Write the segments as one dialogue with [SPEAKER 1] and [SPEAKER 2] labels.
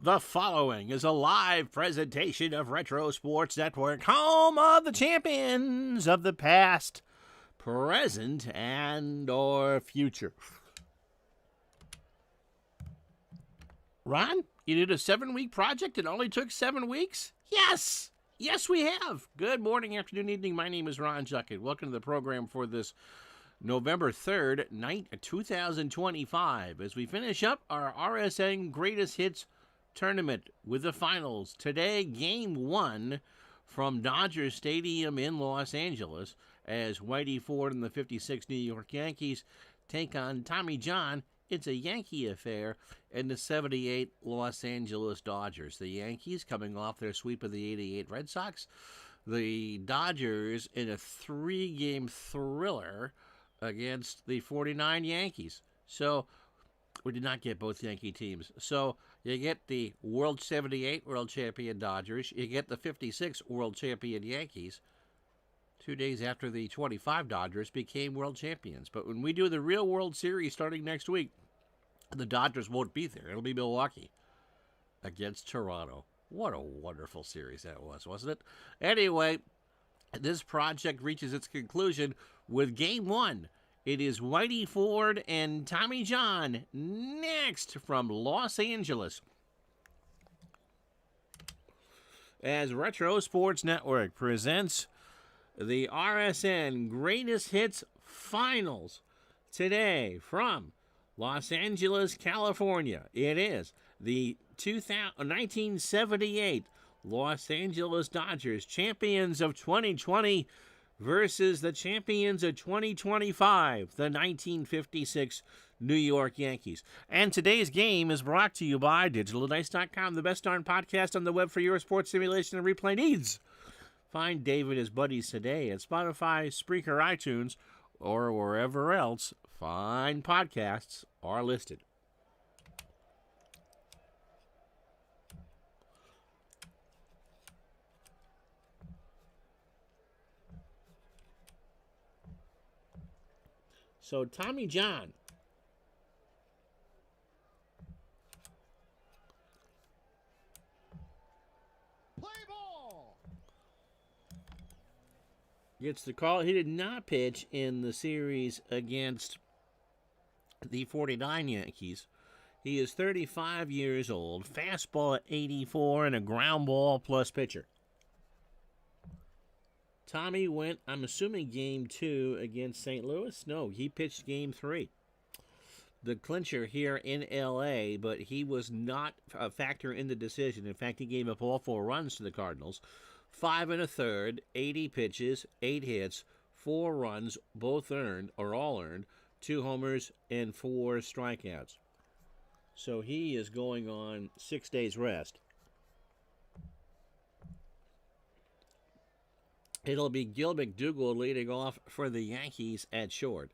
[SPEAKER 1] The following is a live presentation of Retro Sports Network, home of the champions of the past, present, and or future. Ron, you did a 7-week project. It only took 7 weeks? Yes! Yes, we have. Good morning, afternoon, evening. My name is Ron Juckett. Welcome to the program for this November 3rd, 2025, as we finish up our RSN Greatest Hits tournament with the finals. Today, Game 1 from Dodger Stadium in Los Angeles, as Whitey Ford and the 56 New York Yankees take on Tommy John. It's a Yankee affair in the 78 Los Angeles Dodgers. The Yankees coming off their sweep of the 88 Red Sox. The Dodgers in a 3-game thriller against the 49 Yankees. So we did not get both Yankee teams. So you get the World 78 World Champion Dodgers. You get the 56 World Champion Yankees 2 days after the 25 Dodgers became world champions. But when we do the real World Series starting next week, the Dodgers won't be there. It'll be Milwaukee against Toronto. What a wonderful series that was, wasn't it? Anyway, this project reaches its conclusion with Game 1. It is Whitey Ford and Tommy John next from Los Angeles, as Retro Sports Network presents the RSN Greatest Hits Finals today from Los Angeles, California. It is the 1978 Los Angeles Dodgers, champions of 2020, versus the champions of 2025, the 1956 New York Yankees. And today's game is brought to you by DigitalDice.com, the best darn podcast on the web for your sports simulation and replay needs. Find Dave and his buddies today at Spotify, Spreaker, iTunes, or wherever else fine podcasts are listed. So Tommy John
[SPEAKER 2] Play ball.
[SPEAKER 1] gets the call. He did not pitch in the series against the 49 Yankees. He is 35 years old, fastball at 84, and a ground ball plus pitcher. Tommy went, I'm assuming, Game 2 against St. Louis? No, he pitched Game 3. The clincher here in L.A., but he was not a factor in the decision. In fact, he gave up all 4 runs to the Cardinals. 5 1/3, 80 pitches, 8 hits, 4 runs, both earned, or all earned, 2 homers, and 4 strikeouts. So he is going on 6 days rest. It'll be Gil McDougall leading off for the Yankees at short.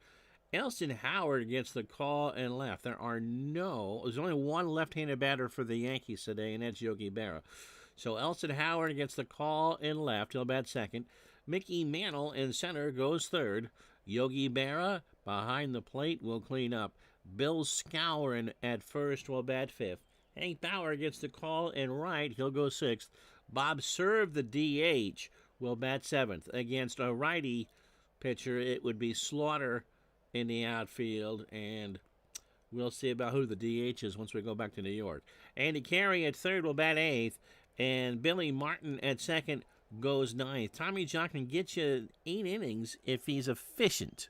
[SPEAKER 1] Elston Howard gets the call and left. There's only one left-handed batter for the Yankees today, and that's Yogi Berra. So Elston Howard gets the call and left. He'll bat second. Mickey Mantle in center goes third. Yogi Berra behind the plate will clean up. Bill Skowron at first will bat fifth. Hank Bauer gets the call and right. He'll go sixth. Bob Serve, the DH, will bat seventh. Against a righty pitcher, it would be Slaughter in the outfield, and we'll see about who the DH is once we go back to New York. Andy Carey at third will bat eighth, and Billy Martin at second goes ninth. Tommy John can get you 8 innings if he's efficient.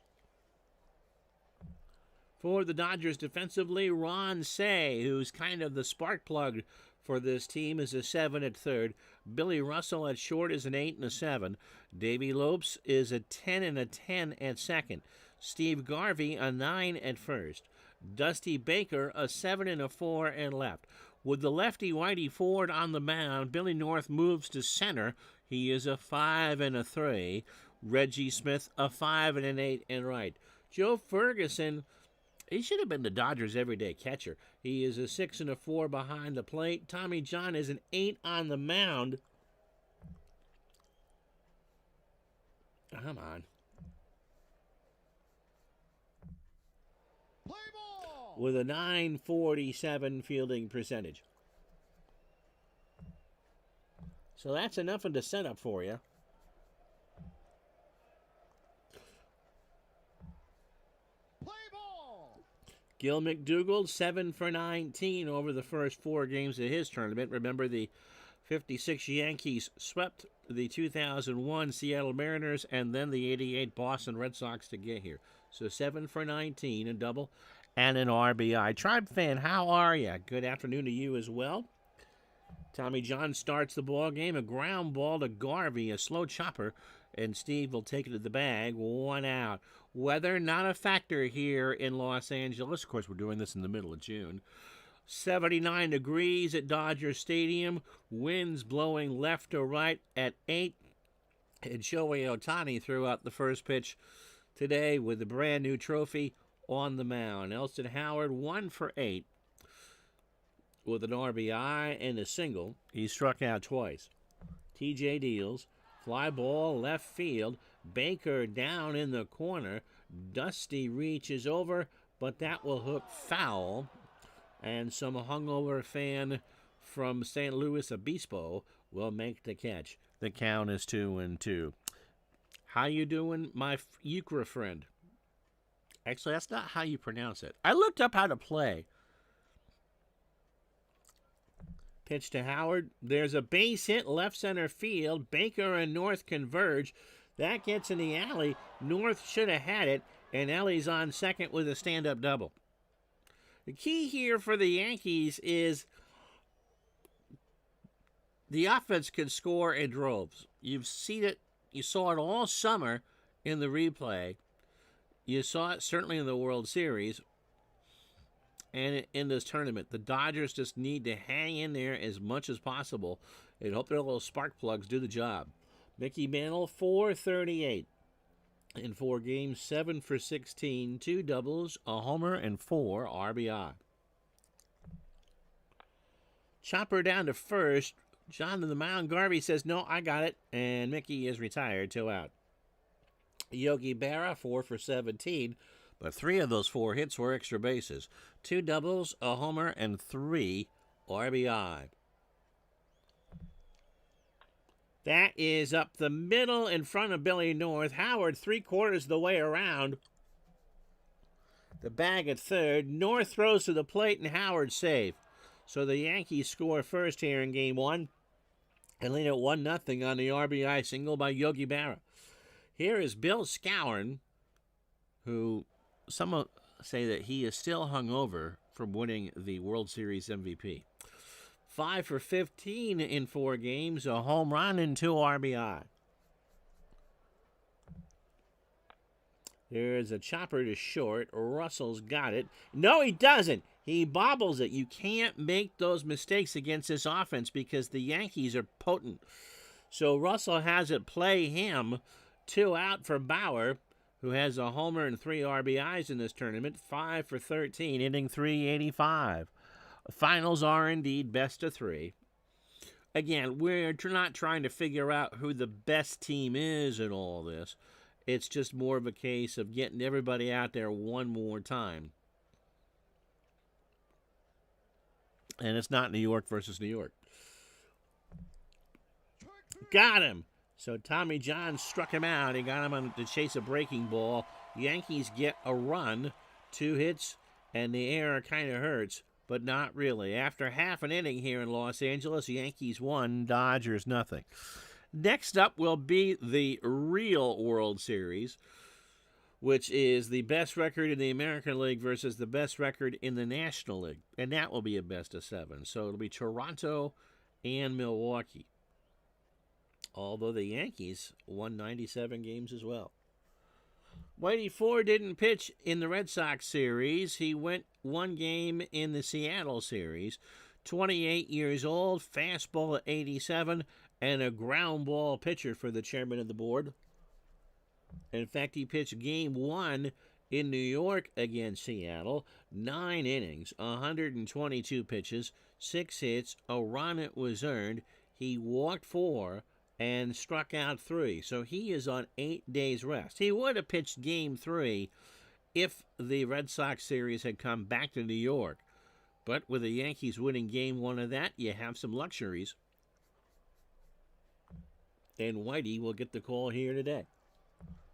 [SPEAKER 1] For the Dodgers defensively, Ron Say, who's kind of the spark plug for this team, is a 7 at third. Billy Russell at short is an 8 and a 7. Davey Lopes is a 10 and a 10 at second. Steve Garvey a 9 at first. Dusty Baker a 7 and a 4 and left. With the lefty Whitey Ford on the mound, Billy North moves to center. He is a 5 and a 3. Reggie Smith a 5 and an 8 and right. Joe Ferguson, he should have been the Dodgers' everyday catcher. He is a 6 and a 4 behind the plate. Tommy John is an 8 on the mound. Come on.
[SPEAKER 2] Play ball.
[SPEAKER 1] With a .947 fielding percentage. So that's enough of the setup for you.
[SPEAKER 2] Play ball.
[SPEAKER 1] Gil McDougall, 7 for 19 over the first 4 games of his tournament. Remember, the 56 Yankees swept the 2001 Seattle Mariners and then the 88 Boston Red Sox to get here. So 7 for 19, a double and an RBI. Tribe fan, how are you? Good afternoon to you as well. Tommy John starts the ball game. A ground ball to Garvey, a slow chopper, and Steve will take it to the bag. 1 out. Weather not a factor here in Los Angeles. Of course, we're doing this in the middle of June. 79 degrees at Dodger Stadium. Winds blowing left to right at 8. And Shohei Ohtani threw out the first pitch today with a brand new trophy on the mound. Elston Howard, 1 for 8. With an RBI and a single. He struck out twice. TJ deals. Fly ball left field. Baker down in the corner. Dusty reaches over, but that will hook foul. And some hungover fan from St. Louis Obispo will make the catch. The count is 2-2. How you doing, my Euchre friend? Actually, that's not how you pronounce it. I looked up how to play. Pitch to Howard. There's a base hit left center field. Baker and North converge. That gets in the alley. North should have had it, and Ellie's on second with a stand-up double. The key here for the Yankees is the offense can score in droves. You've seen it. You saw it all summer in the replay. You saw it certainly in the World Series. And in this tournament, the Dodgers just need to hang in there as much as possible and hope their little spark plugs do the job. Mickey Mantle, 438 in 4 games, 7 for 16, 2 doubles, a homer, and 4 RBI. Chopper down to first. John to the mound. Garvey says, no, I got it. And Mickey is retired, 2 out. Yogi Berra, 4 for 17. But 3 of those 4 hits were extra bases. 2 doubles, a homer, and 3 RBI. That is up the middle in front of Billy North. Howard 3/4 of the way around. The bag at third. North throws to the plate, and Howard safe. So the Yankees score first here in Game 1 and lead at 1-0 on the RBI single by Yogi Berra. Here is Bill Skowron, who some say that he is still hungover from winning the World Series MVP. 5 for 15 in 4 games, a home run and 2 RBI. There's a chopper to short. Russell's got it. No, he doesn't. He bobbles it. You can't make those mistakes against this offense because the Yankees are potent. So Russell has it play him. 2 out for Bauer, who has a homer and 3 RBIs in this tournament. 5 for 13, inning 385. Finals are indeed best of 3. Again, we're not trying to figure out who the best team is in all this. It's just more of a case of getting everybody out there one more time. And it's not New York versus New York. Got him. So Tommy John struck him out. He got him on to chase a breaking ball. Yankees get a run, 2 hits, and the air kind of hurts, but not really. After half an inning here in Los Angeles, Yankees 1, Dodgers nothing. Next up will be the real World Series, which is the best record in the American League versus the best record in the National League. And that will be a best of 7. So it'll be Toronto and Milwaukee. Although the Yankees won 97 games as well. Whitey Ford didn't pitch in the Red Sox series. He went 1 game in the Seattle series. 28 years old, fastball at 87, and a ground ball pitcher for the chairman of the board. In fact, he pitched Game 1 in New York against Seattle. 9 innings, 122 pitches, 6 hits, a run was earned. He walked 4 and struck out 3. So he is on 8 days rest. He would have pitched Game 3 if the Red Sox series had come back to New York. But with the Yankees winning Game 1 of that, you have some luxuries. and Whitey will get the call here today.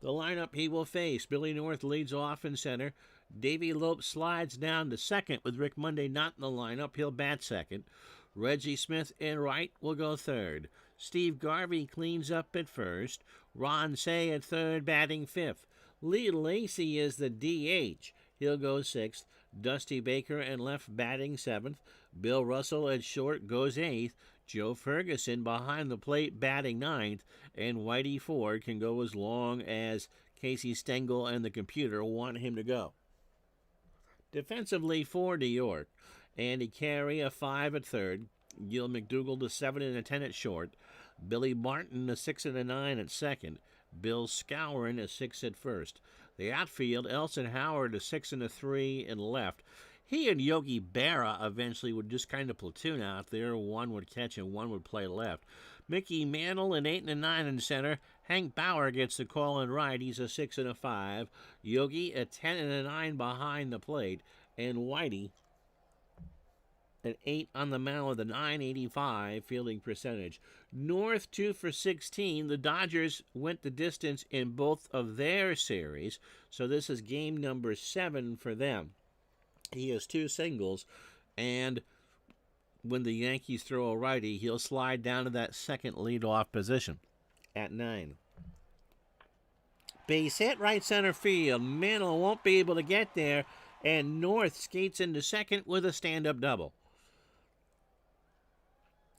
[SPEAKER 1] The lineup he will face: Billy North leads off in center. Davey Lope slides down to second with Rick Monday not in the lineup. He'll bat second. Reggie Smith in right will go third. Steve Garvey cleans up at first. Ron Say at third, batting fifth. Lee Lacey is the DH. He'll go sixth. Dusty Baker in left batting seventh. Bill Russell at short goes eighth. Joe Ferguson behind the plate batting ninth. And Whitey Ford can go as long as Casey Stengel and the computer want him to go. Defensively for New York: Andy Carey a 5 at third. Gil McDougall a 7 and a 10 at short. Billy Martin a 6 and a 9 at second. Bill Scourin a 6 at first. The outfield: Elson Howard a 6 and a 3 in left. He and Yogi Berra eventually would just kind of platoon out there. One would catch and one would play left. Mickey Mantle an 8 and a 9 in center. Hank Bauer gets the call in right. He's a 6 and a 5. Yogi a 10 and a 9 behind the plate. And Whitey an 8 on the mound with a .985 fielding percentage. North 2 for 16. The Dodgers went the distance in both of their series, so this is game number 7 for them. He has 2 singles, and when the Yankees throw a righty, he'll slide down to that second leadoff position at 9. Base hit right center field. Mantle won't be able to get there, and North skates into second with a stand-up double.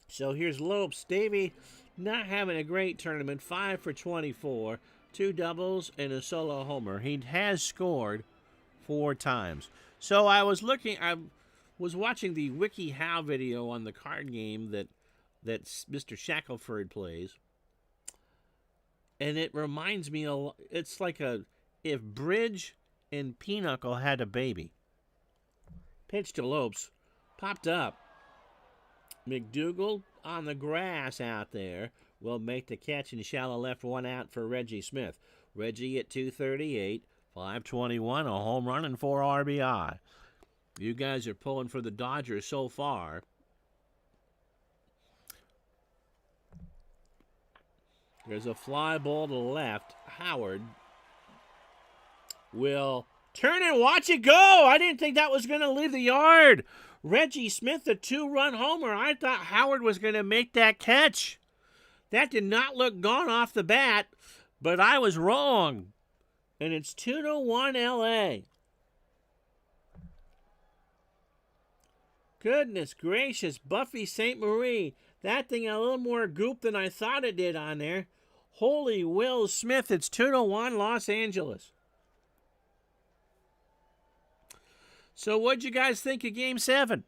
[SPEAKER 1] So here's Lopes. Davey not having a great tournament. 5 for 24, 2 doubles and a solo homer. He has scored 4 times. So I was watching the WikiHow video on the card game that Mr. Shackelford plays, and it reminds me it's like if Bridge and Pinochle had a baby. Pitch to Lopes, popped up. McDougall on the grass out there will make the catch in shallow left, 1 out for Reggie Smith. Reggie at 238, 521, a home run and 4 RBI. You guys are pulling for the Dodgers so far. There's a fly ball to the left. Howard will turn and watch it go. I didn't think that was going to leave the yard. Reggie Smith, a 2-run homer. I thought Howard was going to make that catch. That did not look gone off the bat, but I was wrong. And it's 2-1 L.A. Goodness gracious, Buffy St. Marie. That thing had a little more goop than I thought it did on there. Holy Will Smith, it's 2-1 Los Angeles. So what'd you guys think of Game 7?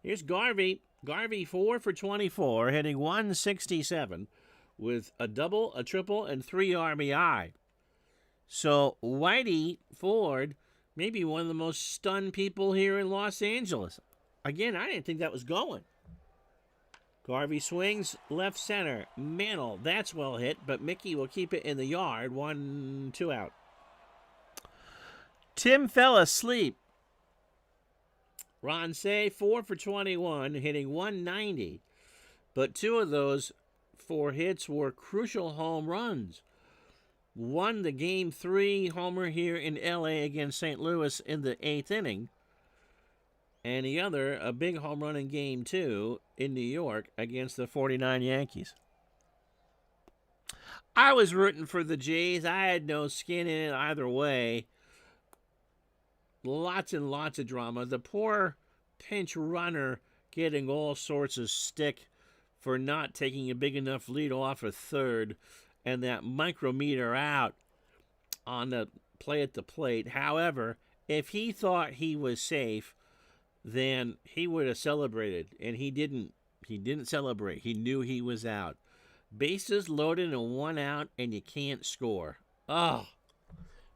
[SPEAKER 1] Here's Garvey. Garvey 4 for 24, hitting .167 with a double, a triple, and 3 RBI. So Whitey Ford, maybe one of the most stunned people here in Los Angeles. Again, I didn't think that was going. Garvey swings left center. Mantle, that's well hit, but Mickey will keep it in the yard. 1-2 out. Tim fell asleep. Ron Say 4 for 21, hitting .190. But 2 of those 4 hits were crucial home runs. One, the Game 3 homer here in L.A. against St. Louis in the 8th inning. And the other, a big home run in Game 2 in New York against the 49 Yankees. I was rooting for the Jays. I had no skin in it either way. Lots and lots of drama. The poor pinch runner getting all sorts of stick for not taking a big enough lead off a third, and that micrometer out on the play at the plate. However, if he thought he was safe, then he would have celebrated, and he didn't. He didn't celebrate. He knew he was out. Bases loaded and 1 out, and you can't score. Oh,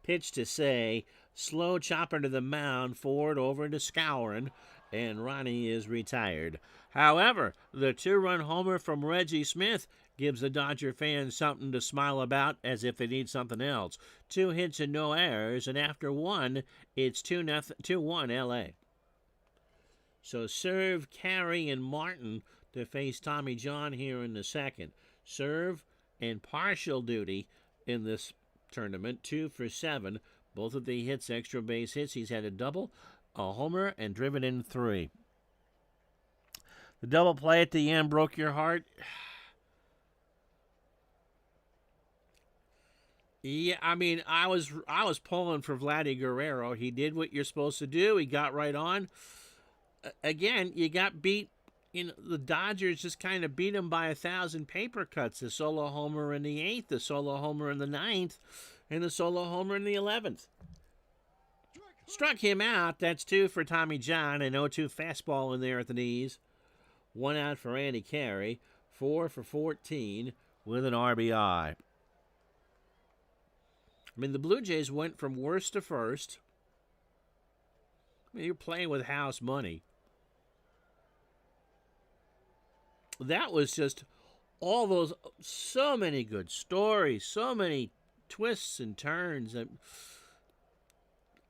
[SPEAKER 1] pitch to Say. Slow chopper to the mound, Ford over to Scourin, and Ronnie is retired. However, the 2-run homer from Reggie Smith gives the Dodger fans something to smile about, as if they need something else. 2 hits and no errors, and after 1, it's 2-1 L.A. So Serve, Carey, and Martin to face Tommy John here in the second. Serve and partial duty in this tournament, 2 for 7. Both of the hits, extra base hits. He's had a double, a homer, and driven in 3. The double play at the end broke your heart. Yeah, I mean, I was pulling for Vladdy Guerrero. He did what you're supposed to do. He got right on. Again, you got beat. You know, the Dodgers just kind of beat him by 1,000 paper cuts. The solo homer in the 8th, the solo homer in the 9th, and the solo homer in the 11th. Struck him out. That's 2 for Tommy John. An 0-2 fastball in there at the knees. 1 out for Andy Carey. 4 for 14 with an RBI. I mean, the Blue Jays went from worst to first. I mean, you're playing with house money. That was just all those, so many good stories, so many twists and turns. I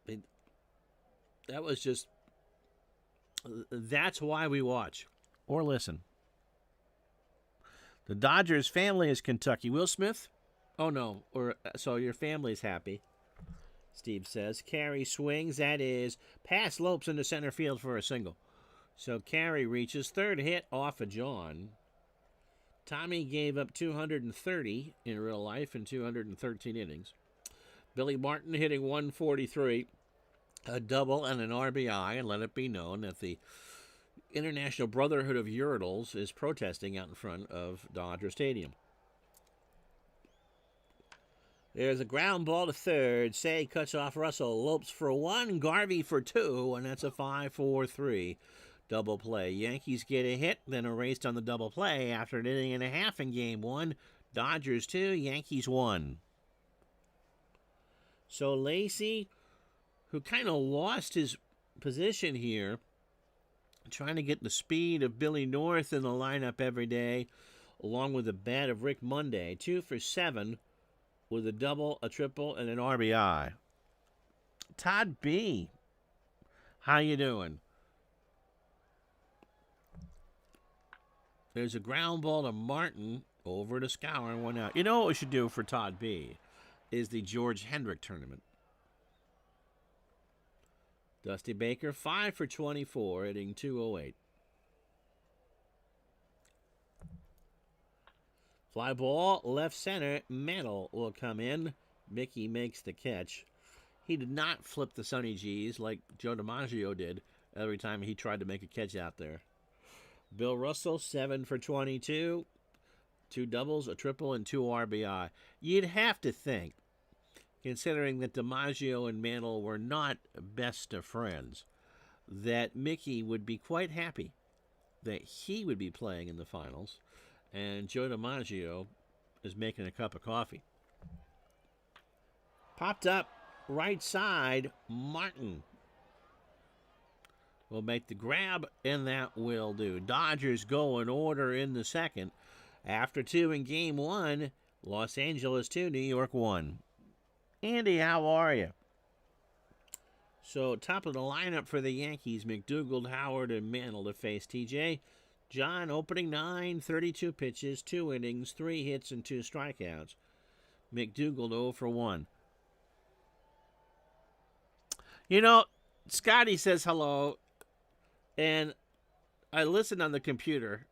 [SPEAKER 1] mean, that was just, that's why we watch or listen. The Dodgers family is Kentucky. Will Smith? Oh, no. So your family's happy, Steve says. Carey swings. That is past Lopes into center field for a single. So Carey reaches third hit off of John. Tommy gave up 230 in real life in 213 innings. Billy Martin hitting 143, a double and an RBI, and let it be known that the International Brotherhood of Urinals is protesting out in front of Dodger Stadium. There's a ground ball to third. Say cuts off Russell. Lopes for 1, Garvey for 2, and that's a 5-4-3 double play. Yankees get a hit, then erased on the double play after an inning and a half in game 1. Dodgers 2, Yankees 1. So Lacy, who kind of lost his position here, trying to get the speed of Billy North in the lineup every day, along with the bat of Rick Monday, 2 for 7. With a double, a triple, and an RBI. Todd B., how you doing? There's a ground ball to Martin over to Scour and 1 out. You know what we should do for Todd B. is the George Hendrick tournament. Dusty Baker, 5 for 24, hitting .208. Fly ball, left center, Mantle will come in. Mickey makes the catch. He did not flip the Sonny G's like Joe DiMaggio did every time he tried to make a catch out there. Bill Russell, 7 for 22. 2 doubles, a triple, and 2 RBI. You'd have to think, considering that DiMaggio and Mantle were not best of friends, that Mickey would be quite happy that he would be playing in the finals. And Joe DiMaggio is making a cup of coffee. Popped up right side, Martin will make the grab, and that will do. Dodgers go in order in the second. After 2 in game 1, Los Angeles 2, New York 1. Andy, how are you? So top of the lineup for the Yankees, McDougald, Howard, and Mantle to face TJ. John opening 9, 32 pitches, 2 innings, 3 hits, and 2 strikeouts. McDougald 0 for 1. You know, Scotty says hello, and I listened on the computer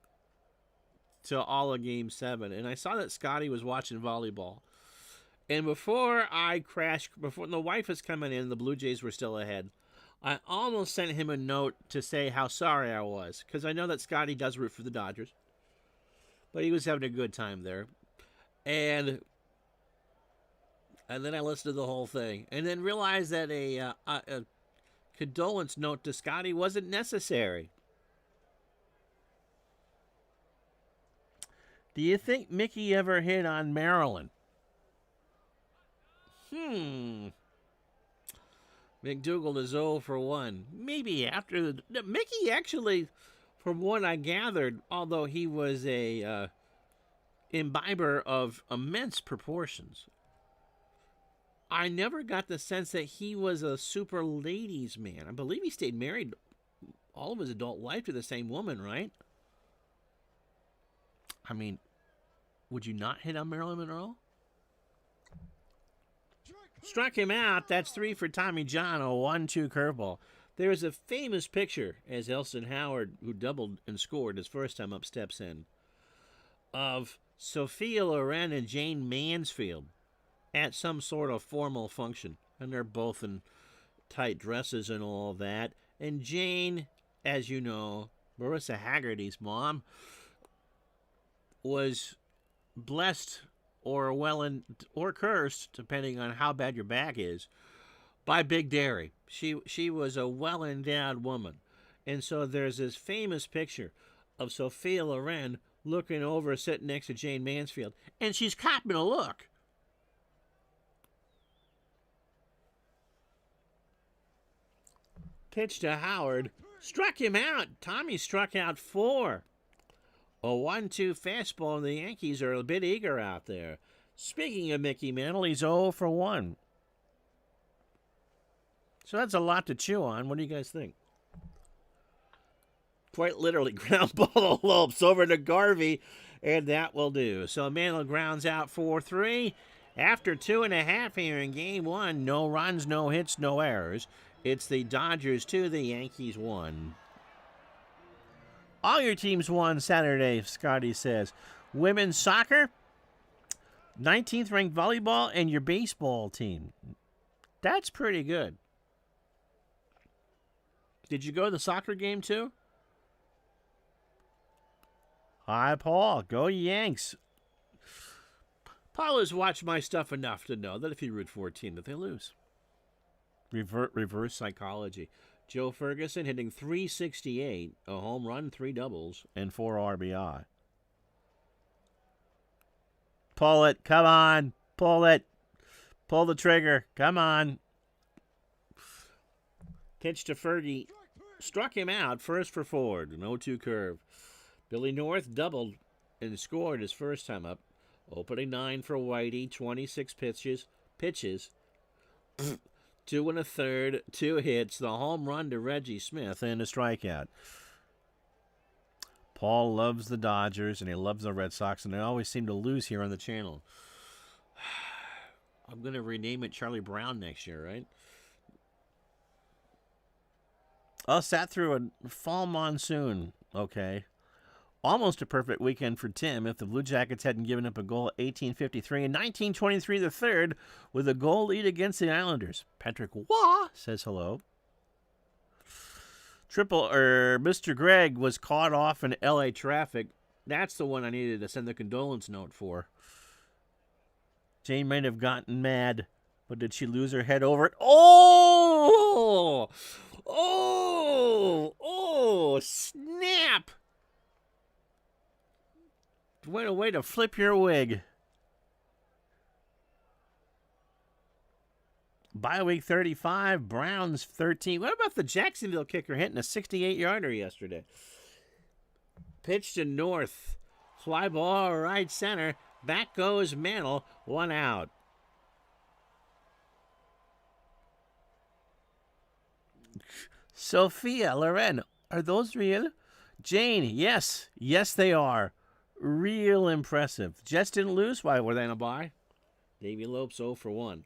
[SPEAKER 1] to all of Game 7, and I saw that Scotty was watching volleyball. And before the wife was coming in, the Blue Jays were still ahead. I almost sent him a note to say how sorry I was, because I know that Scotty does root for the Dodgers. But he was having a good time there. And then I listened to the whole thing, and then realized that a condolence note to Scotty wasn't necessary. Do you think Mickey ever hit on Maryland? McDougald is 0 for 1. Maybe after the Mickey actually, from what I gathered, although he was a imbiber of immense proportions, I never got the sense that he was a super ladies man. I believe he stayed married all of his adult life to the same woman, right? I mean, would you not hit on Marilyn Monroe? Struck him out. That's 3 for Tommy John. A 1-2 curveball. There is a famous picture as Elston Howard, who doubled and scored his first time up, steps in, of Sophia Loren and Jane Mansfield at some sort of formal function. And they're both in tight dresses and all that. And Jane, as you know, Marissa Haggerty's mom, was blessed or or cursed, depending on how bad your back is, by Big Dairy. She was a well-endowed woman. And so there's this famous picture of Sophia Loren looking over, sitting next to Jane Mansfield, and she's copping a look. Pitch to Howard. Struck him out. Tommy struck out 4. A 1-2 fastball, and the Yankees are a bit eager out there. Speaking of Mickey Mantle, he's 0 for 1. So that's a lot to chew on. What do you guys think? Quite literally, ground ball to Lopes over to Garvey, and that will do. So Mantle grounds out 4-3. After 2.5 here in Game 1, no runs, no hits, no errors. It's the Dodgers 2, the Yankees 1. All your teams won Saturday, Scotty says. Women's soccer, 19th ranked volleyball, and your baseball team. That's pretty good. Did you go to the soccer game too? Hi, Paul. Go Yanks. Paul has watched my stuff enough to know that if you root for a team, that they lose. Reverse psychology. Joe Ferguson hitting .368, a home run, 3 doubles, and 4 RBI. Pull it. Come on. Pull it. Pull the trigger. Come on. Pitch to Fergie. Struck him out. First for Ford. An 0-2 curve. Billy North doubled and scored his first time up. Opening 9 for Whitey. 26 pitches. 2 1/3, 2 hits, the home run to Reggie Smith, and a strikeout. Paul loves the Dodgers, and he loves the Red Sox, and they always seem to lose here on the channel. I'm going to rename it Charlie Brown next year, right? I sat through a fall monsoon, okay. Almost a perfect weekend for Tim if the Blue Jackets hadn't given up a goal at 18:53 and 19:23 the third with a goal lead against the Islanders. Patrick Waugh says hello. Mr. Greg was caught off in LA traffic. That's the one I needed to send the condolence note for. Jane might have gotten mad, but did she lose her head over it? Oh! Oh, snap! What a way to flip your wig. Bye week 35, Browns 13. What about the Jacksonville kicker hitting a 68-yarder yesterday? Pitch to North. Fly ball right center. Back goes Mantle. 1 out. Sophia Loren, are those real? Jane, yes. Yes, they are. Real impressive. Jets didn't lose. Why were they in a bye? Davey Lopes 0 for 1.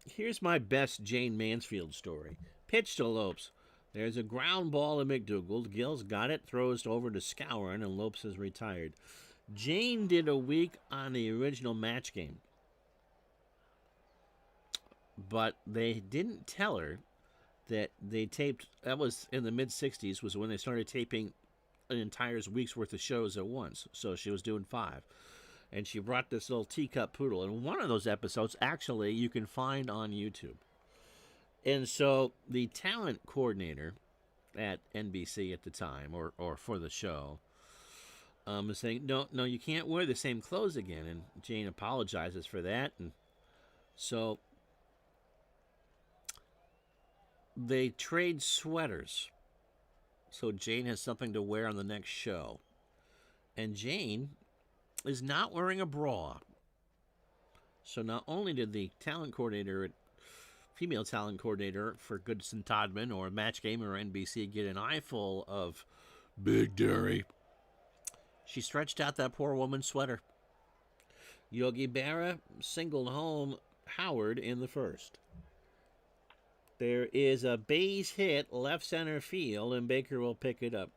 [SPEAKER 1] Here's my best Jane Mansfield story. Pitch to Lopes. There's a ground ball to McDougal. Gills got it, throws over to Scourin, and Lopes is retired. Jane did a week on the original Match Game. But they didn't tell her that they taped, that was in the mid-60s, was when they started taping an entire week's worth of shows at once. So she was doing 5. And she brought this little teacup poodle. And one of those episodes, actually, you can find on YouTube. And so the talent coordinator at NBC at the time, or for the show, was saying, no, you can't wear the same clothes again. And Jane apologizes for that. And so they trade sweaters. So Jane has something to wear on the next show. And Jane is not wearing a bra. So not only did the female talent coordinator for Goodson Todman or Match Game or NBC get an eyeful of Big Dairy. She stretched out that poor woman's sweater. Yogi Berra singled home Howard in the first. There is a base hit left center field, and Baker will pick it up.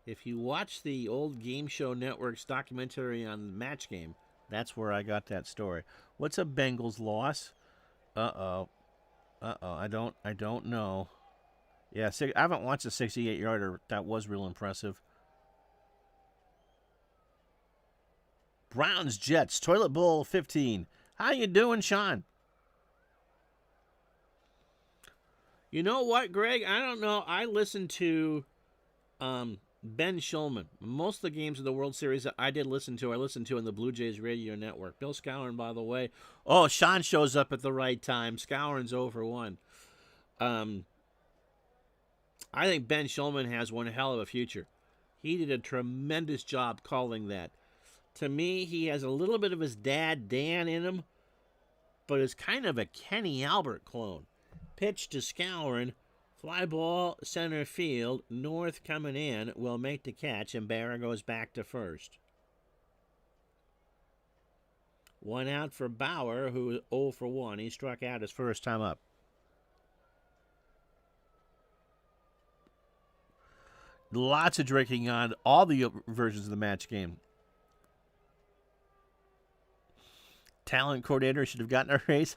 [SPEAKER 1] If you watch the old Game Show Network's documentary on the Match Game, that's where I got that story. What's a Bengals loss? I don't know. Yeah, I haven't watched a 68-yarder. That was real impressive. Browns Jets Toilet Bowl 15. How you doing, Sean? You know what, Greg? I don't know. I listened to Ben Shulman. Most of the games of the World Series that I listened to in the Blue Jays radio network. Bill Skowron, by the way. Oh, Sean shows up at the right time. Skowron's 0 for 1. I think Ben Shulman has one hell of a future. He did a tremendous job calling that. To me, he has a little bit of his dad, Dan, in him, but is kind of a Kenny Albert clone. Pitch to Skowron. Fly ball, center field. North coming in. Will make the catch, and Berra goes back to first. 1 out for Bauer, who is 0 for 1. He struck out his first time up. Lots of drinking on all the versions of the match game. Talent coordinator should have gotten a raise.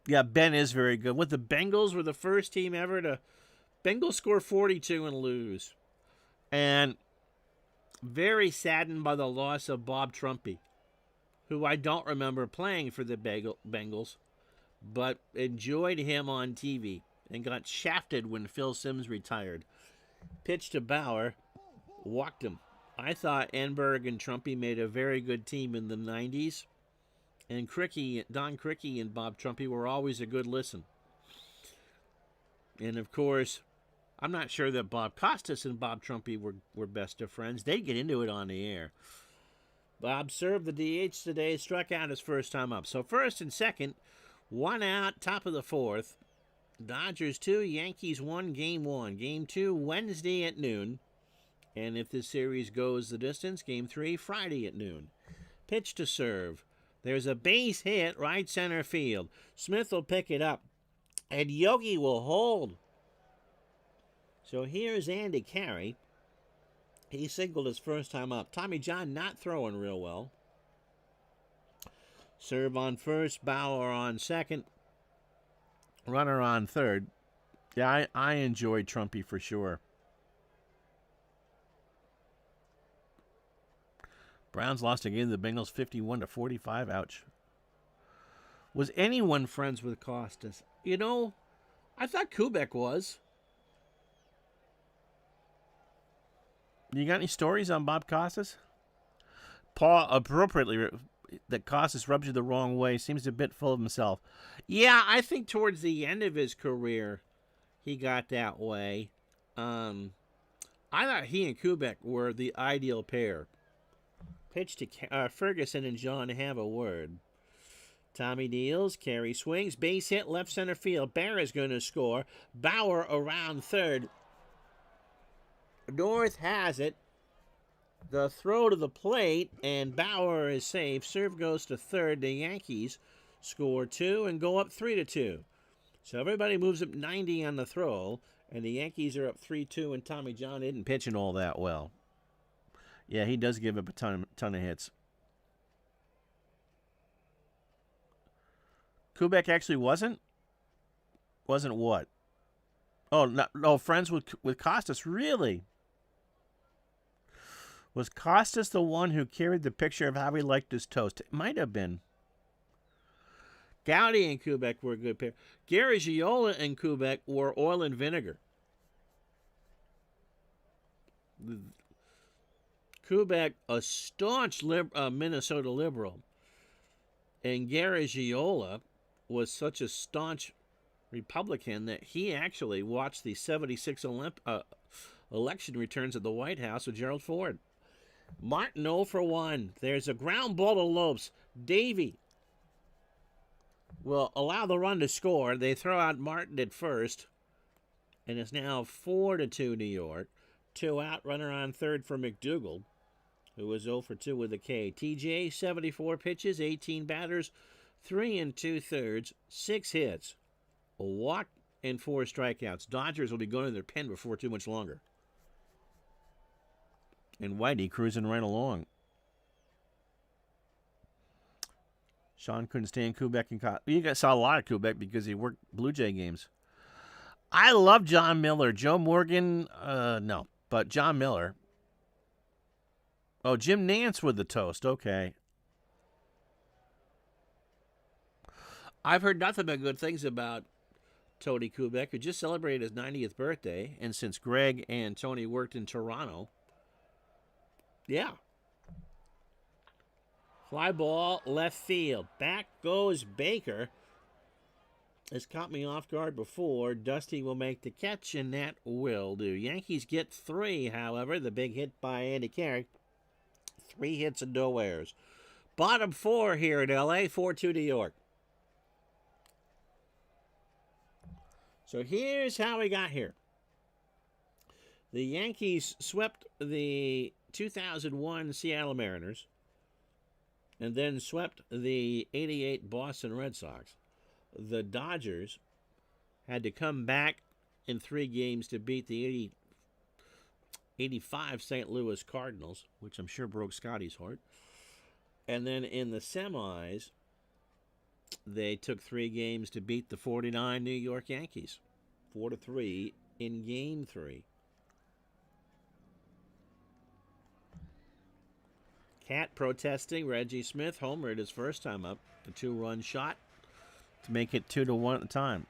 [SPEAKER 1] Yeah, Ben is very good. With the Bengals were the first team ever to... Bengals score 42 and lose. And very saddened by the loss of Bob Trumpy, who I don't remember playing for the Bengals, but enjoyed him on TV and got shafted when Phil Simms retired. Pitch to Bauer, walked him. I thought Enberg and Trumpy made a very good team in the 90s. And Don Crickey and Bob Trumpy were always a good listen. And, of course, I'm not sure that Bob Costas and Bob Trumpy were best of friends. They'd get into it on the air. Bob served the DH today, struck out his first time up. So first and second, 1 out, top of the fourth. Dodgers 2, Yankees 1, Game 1. Game 2, Wednesday at noon. And if this series goes the distance, Game 3, Friday at noon. Pitch to serve. There's a base hit right center field. Smith will pick it up, and Yogi will hold. So here's Andy Carey. He singled his first time up. Tommy John not throwing real well. Serve on first, Bauer on second. Runner on third. Yeah, I enjoyed Trumpy for sure. Browns lost again to the Bengals 51-45. Ouch. Was anyone friends with Costas? You know, I thought Kubek was. You got any stories on Bob Costas? Paul, appropriately, that Costas rubs you the wrong way. Seems a bit full of himself. Yeah, I think towards the end of his career, he got that way. I thought he and Kubek were the ideal pair. Pitch to Ferguson and John have a word. Tommy deals. Carey swings. Base hit left center field. Berra's going to score. Bauer around third. North has it. The throw to the plate, and Bauer is safe. Serve goes to third. The Yankees score 2 and go up 3-2. So everybody moves up 90 on the throw, and the Yankees are up 3-2, and Tommy John isn't pitching all that well. Yeah, he does give up a ton of hits. Kubek actually wasn't? Wasn't what? Oh, no, friends with Costas, really? Was Costas the one who carried the picture of how he liked his toast? It might have been. Gowdy and Kubek were a good pair. Gary Giola and Kubek were oil and vinegar. Kubek, a staunch Minnesota liberal, and Gary Giola was such a staunch Republican that he actually watched the 76 election returns at the White House with Gerald Ford. Martin 0 for 1. There's a ground ball to Lopes. Davey will allow the run to score. They throw out Martin at first. And it's now 4-2 New York. 2 out, runner on third for McDougal, who was 0 for 2 with a K. TJ, 74 pitches, 18 batters, 3 2/3, 6 hits, a walk, and 4 strikeouts. Dodgers will be going to their pen before too much longer. And Whitey cruising right along. Sean couldn't stand Kubek and you guys saw a lot of Kubek because he worked Blue Jay games. I love John Miller. Joe Morgan, no. But John Miller. Oh, Jim Nance with the toast. Okay. I've heard nothing but good things about Tony Kubek, who just celebrated his 90th birthday. And since Greg and Tony worked in Toronto, yeah. Fly ball, left field. Back goes Baker. Has caught me off guard before. Dusty will make the catch, and that will do. Yankees get 3, however. The big hit by Andy Carey. 3 hits and no errors. Bottom 4 here in L.A., 4-2 New York. So here's how we got here. The Yankees swept the 2001 Seattle Mariners and then swept the 88 Boston Red Sox. The Dodgers had to come back in 3 games to beat the 85 St. Louis Cardinals, which I'm sure broke Scotty's heart. And then in the semis, they took 3 games to beat the 49 New York Yankees, 4-3 in Game 3. Cat protesting. Reggie Smith homered his first time up. A 2-run shot to make it 2-1 at the time.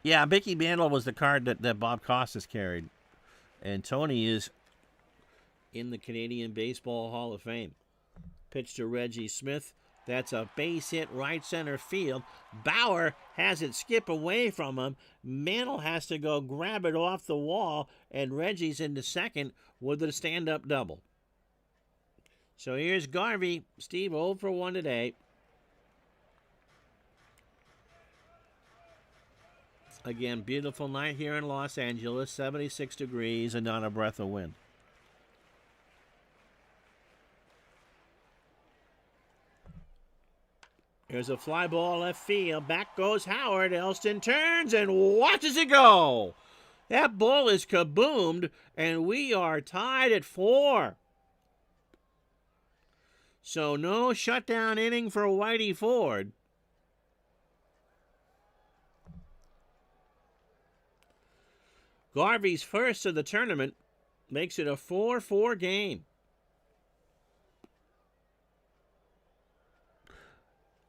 [SPEAKER 1] Yeah, Mickey Mantle was the card that Bob Costas carried. And Tony is in the Canadian Baseball Hall of Fame. Pitch to Reggie Smith. That's a base hit right center field. Bauer has it skip away from him. Mantle has to go grab it off the wall, and Reggie's into second with a stand-up double. So here's Garvey. Steve 0 for 1 today. Again, beautiful night here in Los Angeles. 76 degrees and not a breath of wind. Here's a fly ball left field. Back goes Howard. Elston turns and watches it go. That ball is kaboomed, and we are tied at 4. So no shutdown inning for Whitey Ford. Garvey's first of the tournament makes it a 4-4 game.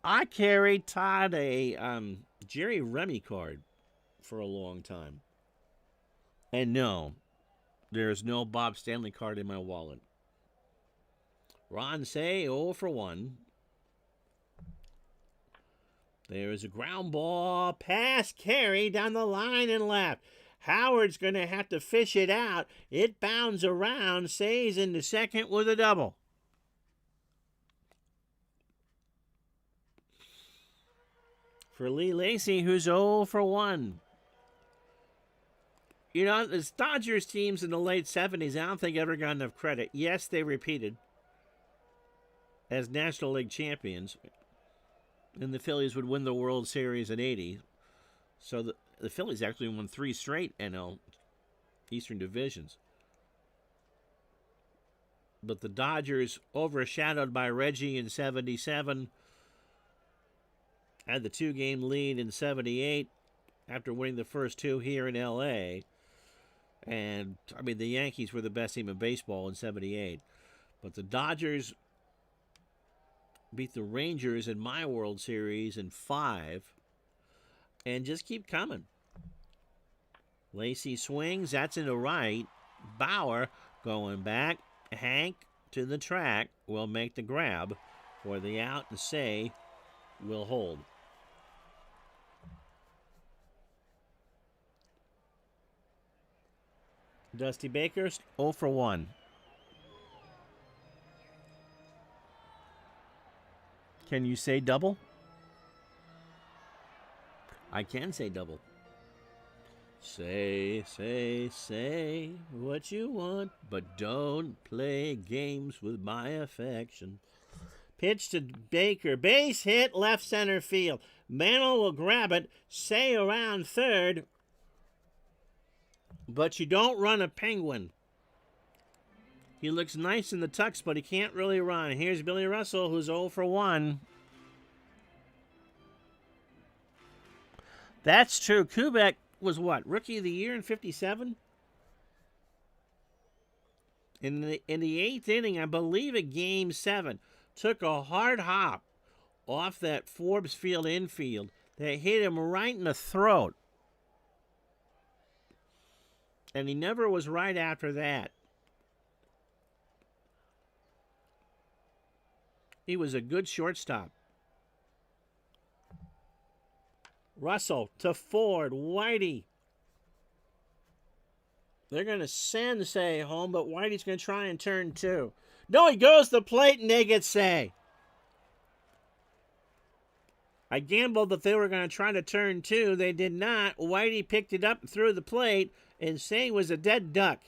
[SPEAKER 1] I carried Todd a Jerry Remy card for a long time. And no, there's no Bob Stanley card in my wallet. Ron Say 0 for 1. There's a ground ball pass Carey down the line and left. Howard's going to have to fish it out. It bounds around. Say's into second with a double. For Lee Lacy, who's 0 for 1. You know, the Dodgers teams in the late 70s, I don't think ever got enough credit. Yes, they repeated as National League champions, and the Phillies would win the World Series in 80. So the Phillies actually won 3 straight NL Eastern divisions. But the Dodgers, overshadowed by Reggie in 77, had the 2-game lead in 78 after winning the first 2 here in L.A. And, I mean, the Yankees were the best team in baseball in 78. But the Dodgers beat the Rangers in my World Series in 5 and just keep coming. Lacy swings. That's in the right. Bauer going back. Hank to the track will make the grab for the out, and Say will hold. Dusty Baker 0 for 1. Can you say double? I can say double. Say what you want, but don't play games with my affection. Pitch to Baker. Base hit left center field. Mantle will grab it. Say around third. But you don't run a Penguin. He looks nice in the tux, but he can't really run. Here's Billy Russell, who's 0 for 1. That's true. Kubek was what? Rookie of the year in 57? In the 8th inning, I believe at Game 7, took a hard hop off that Forbes Field infield that hit him right in the throat. And he never was right after that. He was a good shortstop. Russell to Ford. Whitey. They're going to send Say home, but Whitey's going to try and turn 2. No, he goes to the plate and they get Say. I gambled that they were going to try to turn 2. They did not. Whitey picked it up and threw the plate, and Say was a dead duck,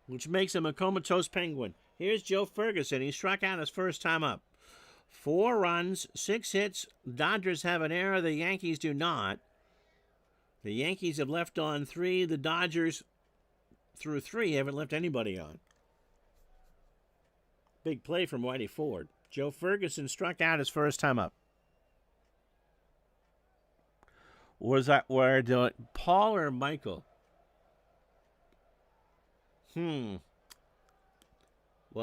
[SPEAKER 1] which makes him a comatose Penguin. Here's Joe Ferguson. He struck out his first time up. 4 runs, 6 hits. Dodgers have an error. The Yankees do not. The Yankees have left on 3. The Dodgers, through 3, haven't left anybody on. Big play from Whitey Ford. Joe Ferguson struck out his first time up. Was that where Paul or Michael? Well,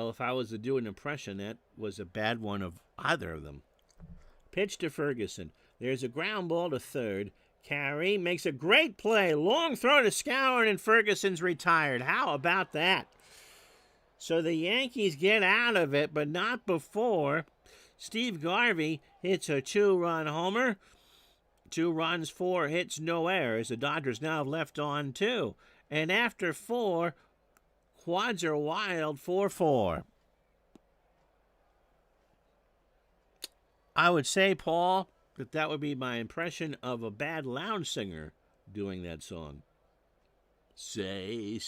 [SPEAKER 1] if I was to do an impression, that was a bad one of either of them. Pitch to Ferguson. There's a ground ball to third. Carey makes a great play. Long throw to Skowron, and Ferguson's retired. How about that? So the Yankees get out of it, but not before Steve Garvey hits a 2-run homer. 2 runs, 4 hits, no errors. The Dodgers now have left on 2. And after 4, quads are wild, 4-4. I would say, Paul, that would be my impression of a bad lounge singer doing that song. Say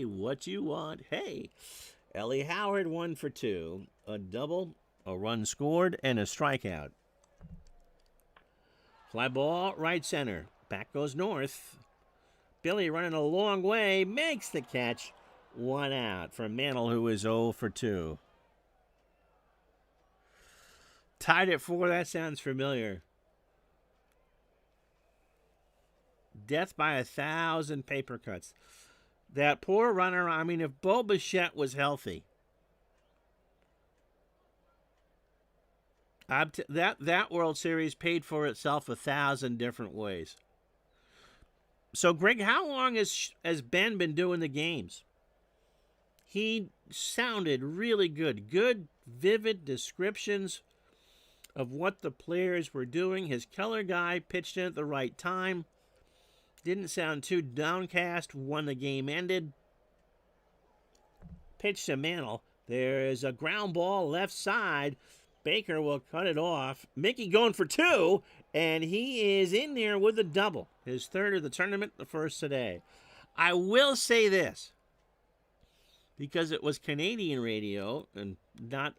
[SPEAKER 1] what you want. Hey, Ellie Howard 1 for 2. A double, a run scored, and a strikeout. Fly ball, right center. Back goes north. Billy running a long way, makes the catch. 1 out for Mantle, who is 0 for 2. Tied at 4, that sounds familiar. Death by 1,000 paper cuts. That poor runner, I mean, if Bo Bichette was healthy, that World Series paid for itself 1,000 different ways. So, Greg, how long has Ben been doing the games? He sounded really good. Good, vivid descriptions of what the players were doing. His color guy pitched in at the right time. Didn't sound too downcast when the game ended. Pitch to Mantle. There is a ground ball left side. Baker will cut it off. Mickey going for 2, and he is in there with a double. His 3rd of the tournament, the first today. I will say this, because it was Canadian radio and not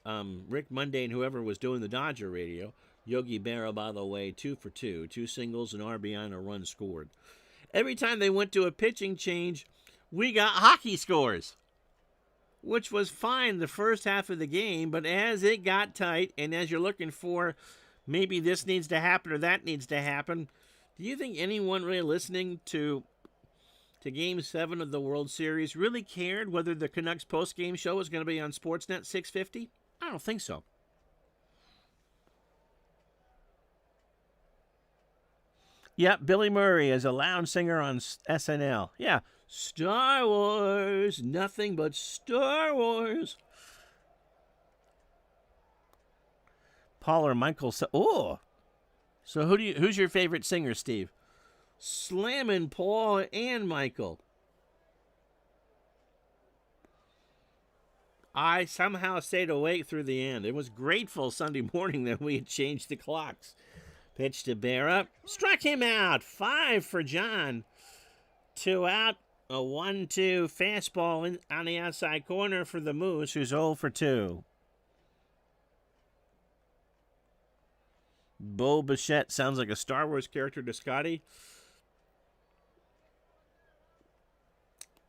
[SPEAKER 1] Rick Monday and whoever was doing the Dodger radio. Yogi Berra, by the way, 2 for 2. 2 singles, an RBI, and a run scored. Every time they went to a pitching change, we got hockey scores, which was fine the first half of the game, but as it got tight and as you're looking for maybe this needs to happen or that needs to happen, do you think anyone really listening to Game 7 of the World Series really cared whether the Canucks post-game show was going to be on Sportsnet 650? I don't think so. Yep, Billy Murray is a lounge singer on SNL. Yeah, Star Wars, nothing but Star Wars. Paul or Michael. So who's your favorite singer, Steve? Slamming Paul and Michael. I somehow stayed awake through the end. It was grateful Sunday morning that we had changed the clocks, Pitch to Berra. Struck him out. 5 for John. 2 out. A 1-2 fastball on the outside corner for the Moose, who's 0 for 2. Bo Bichette sounds like a Star Wars character to Scotty.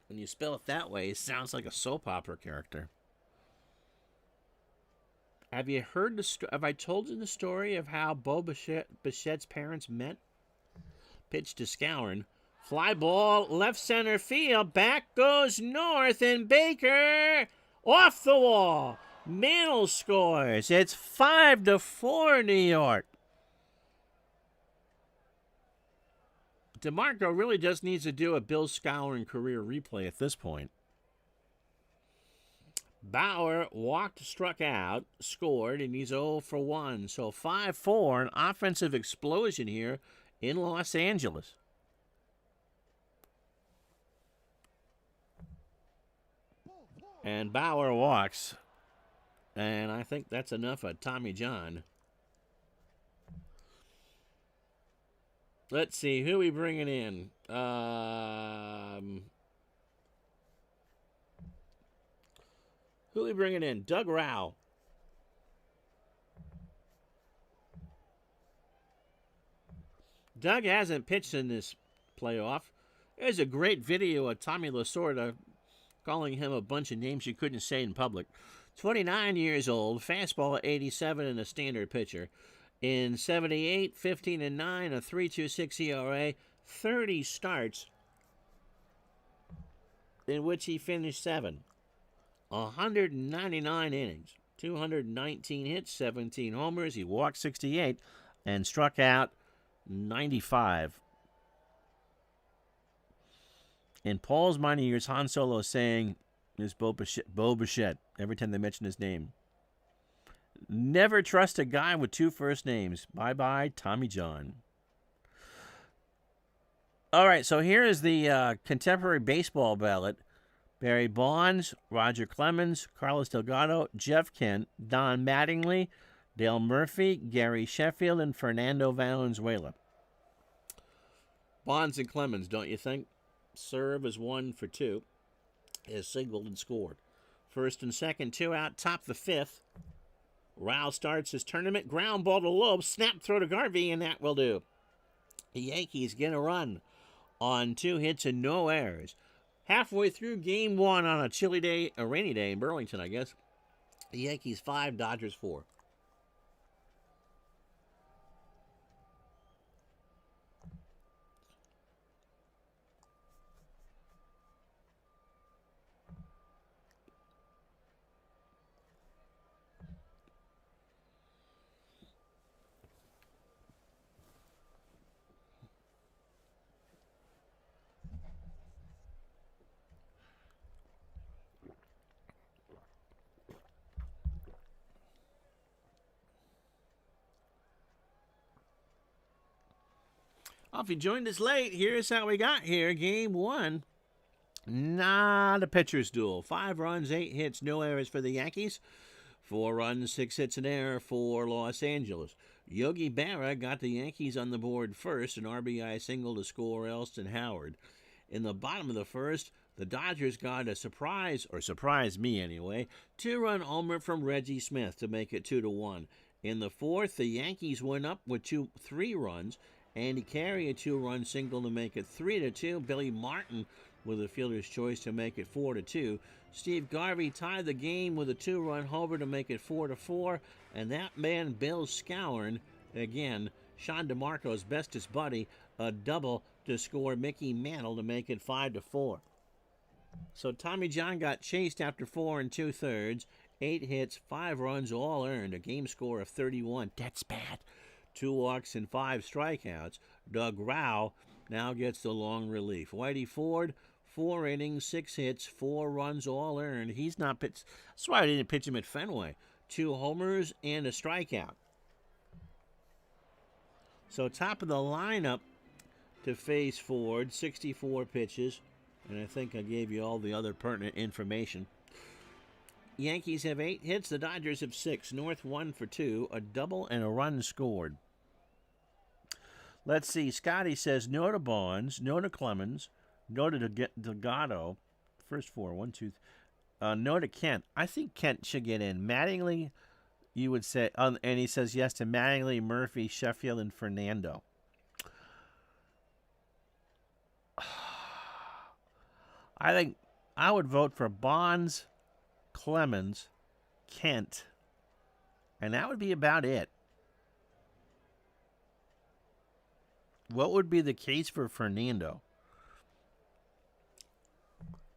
[SPEAKER 1] When you spell it that way, it sounds like a soap opera character. Have you heard the have I told you the story of how Bo Bichette's parents met? Pitch to Scourin. Fly ball, left center field. Back goes North, and Baker off the wall. Mantle scores. It's 5-4 New York. DeMarco really just needs to do a Bill Scourin career replay at this point. Bauer walked, struck out, scored, and he's 0 for 1. So 5-4, an offensive explosion here in Los Angeles. And Bauer walks. And I think that's enough of Tommy John. Let's see, who are we bringing in? Who are we bringing in? Doug Rao. Doug hasn't pitched in this playoff. There's a great video of Tommy Lasorda calling him a bunch of names you couldn't say in public. 29 years old, fastball at 87 and a standard pitcher. In 78, 15-9, a 3.26 ERA, 30 starts, in which he finished 7. 199 innings, 219 hits, 17 homers. He walked 68 and struck out 95. In Paul's minor years, Han Solo saying, "There's Bo Bichette," every time they mention his name. Never trust a guy with 2 first names. Bye-bye, Tommy John. All right, so here is the contemporary baseball ballot. Barry Bonds, Roger Clemens, Carlos Delgado, Jeff Kent, Don Mattingly, Dale Murphy, Gary Sheffield, and Fernando Valenzuela. Bonds and Clemens, don't you think? Serve as 1 for 2. Has singled and scored. First and second, 2 out, top the 5th. Rao starts his tournament. Ground ball to Loeb. Snap throw to Garvey, and that will do. The Yankees get a run on 2 hits and no errors. Halfway through game 1 on a chilly day, a rainy day in Burlington, I guess. The Yankees 5, Dodgers 4. Well, if you joined us late, here's how we got here. Game 1, not a pitcher's duel. 5 runs, 8 hits, no errors for the Yankees. 4 runs, 6 hits, an error for Los Angeles. Yogi Berra got the Yankees on the board first, an RBI single to score Elston Howard. In the bottom of the first, the Dodgers got a surprise, or surprised me anyway, 2-run homer from Reggie Smith to make it 2-1. In the fourth, the Yankees went up with 3 runs. Andy Carey a 2-run single to make it 3-2. Billy Martin with a fielder's choice to make it 4-2. Steve Garvey tied the game with a 2-run homer to make it 4-4. And that man, Bill Scourin, again, Sean DeMarco's bestest buddy, a double to score Mickey Mantle to make it 5-4. So Tommy John got chased after 4 2/3. 8 hits, 5 runs, all earned. A game score of 31. That's bad. 2 walks and 5 strikeouts. Doug Rao now gets the long relief. Whitey Ford, 4 innings, 6 hits, 4 runs, all earned. He's not pitched. That's why I didn't pitch him at Fenway. 2 homers and a strikeout. So top of the lineup to face Ford, 64 pitches. And I think I gave you all the other pertinent information. Yankees have 8 hits. The Dodgers have 6. North 1 for 2. A double and a run scored. Let's see. Scotty says no to Bonds, no to Clemens, no to Delgado. First four. 1, 2, no to Kent. I think Kent should get in. Mattingly, you would say, and he says yes to Mattingly, Murphy, Sheffield, and Fernando. I think I would vote for Bonds, Clemens, Kent, and that would be about it. What would be the case for Fernando?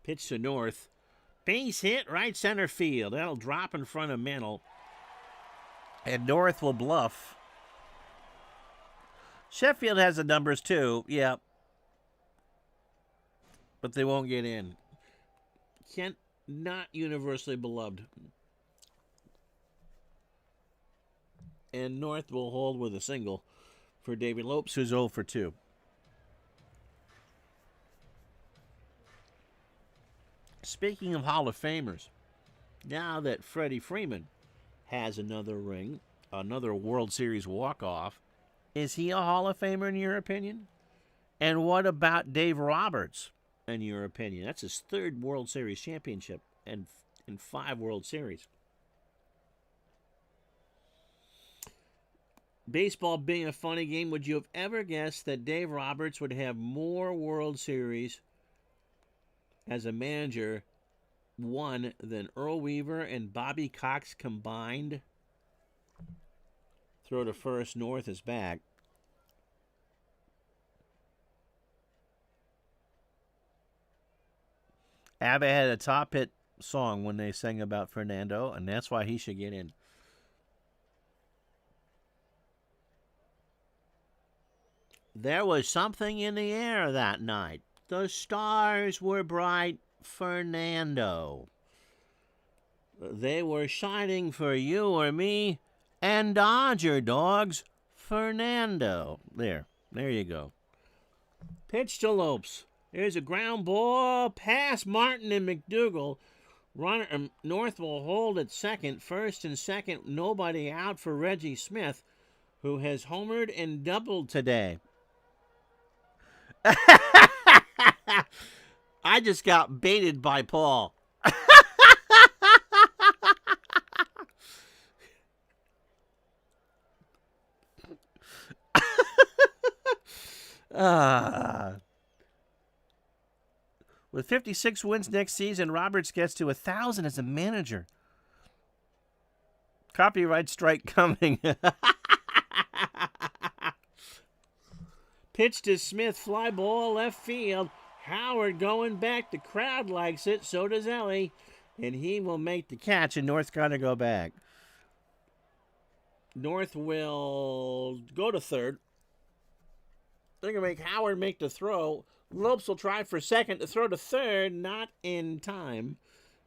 [SPEAKER 1] Pitch to North. Base hit, right center field. That'll drop in front of Mantle. And North will bluff. Sheffield has the numbers too, yeah. But they won't get in. Kent, not universally beloved. And North will hold with a single for David Lopes, who's 0 for 2. Speaking of Hall of Famers, now that Freddie Freeman has another ring, another World Series walk-off, is he a Hall of Famer in your opinion? And what about Dave Roberts in your opinion? That's his 3rd World Series championship and in 5 World Series. Baseball being a funny game, would you have ever guessed that Dave Roberts would have more World Series as a manager won than Earl Weaver and Bobby Cox combined? Throw to first, North is back. ABBA had a top hit song when they sang about Fernando, and that's why he should get in. There was something in the air that night. The stars were bright, Fernando. They were shining for you or me and Dodger dogs, Fernando. There you go. Pitch to Lopes. There's a ground ball past Martin and McDougal. Runner North will hold at second. First and second, nobody out for Reggie Smith, who has homered and doubled today. I just got baited by Paul. With 56 wins next season, Roberts gets to 1,000 as a manager. Copyright strike coming. Pitch to Smith, fly ball left field. Howard going back. The crowd likes it. So does Ellie. And he will make the catch, and North's got to go back. North will go to third. They're going to make Howard make the throw. Lopes will try for second to throw to third. Not in time.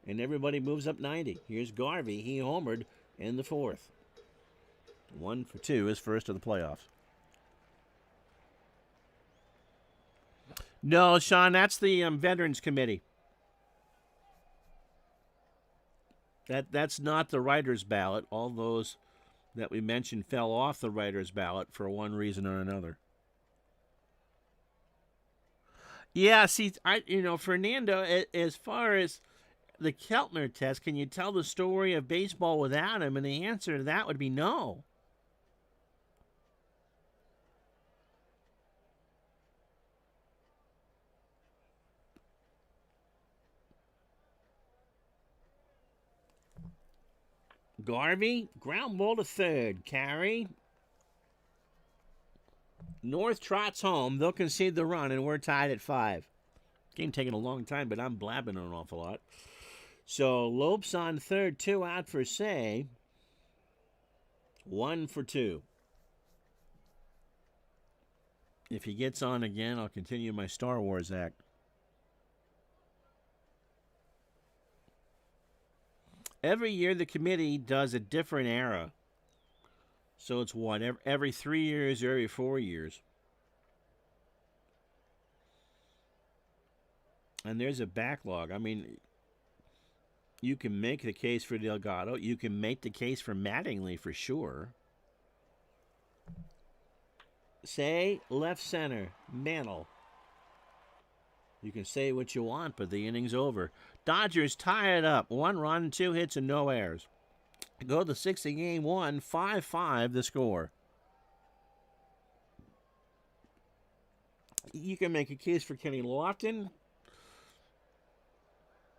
[SPEAKER 1] And everybody moves up 90. Here's Garvey. He homered in the 4th. 1 for 2, his first of the playoffs. No, Sean, that's the Veterans Committee. That's not the writer's ballot. All those that we mentioned fell off the writer's ballot for one reason or another. Yeah, see, Fernando, as far as the Keltner test, can you tell the story of baseball without him? And the answer to that would be no. Garvey, ground ball to third. Carey. North trots home. They'll concede the run, and we're tied at 5. Game taking a long time, but I'm blabbing an awful lot. So Lopes on third, 2 out for Say. 1 for 2. If he gets on again, I'll continue my Star Wars act. Every year the committee does a different era. So it's what, every 3 years or every 4 years. And there's a backlog. I mean, you can make the case for Delgado. You can make the case for Mattingly for sure. Say left center, Mantle. You can say what you want, but the inning's over. Dodgers tie it up. 1 run, 2 hits, and no errors. Go to the 6th of game 1, 5-5 the score. You can make a case for Kenny Lofton,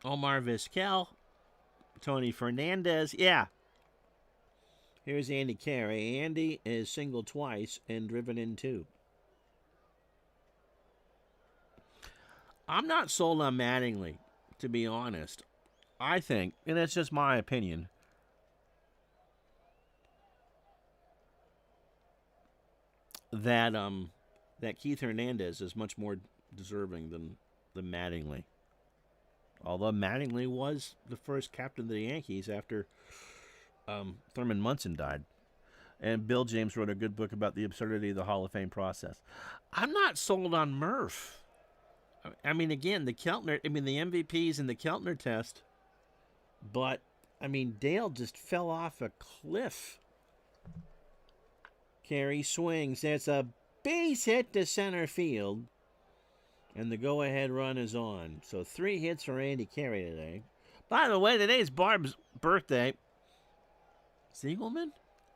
[SPEAKER 1] Omar Vizquel, Tony Fernandez. Yeah. Here's Andy Carey. Andy is singled twice and driven in 2. I'm not sold on Mattingly, to be honest. I think, and that's just my opinion, that that Keith Hernandez is much more deserving than Mattingly. Although Mattingly was the first captain of the Yankees after Thurman Munson died. And Bill James wrote a good book about the absurdity of the Hall of Fame process. I'm not sold on Murph. I mean, again, the MVPs in the Keltner test. But, I mean, Dale just fell off a cliff. Carey swings. That's a base hit to center field. And the go-ahead run is on. So 3 hits for Andy Carey today. By the way, today's Barb's birthday. Siegelman?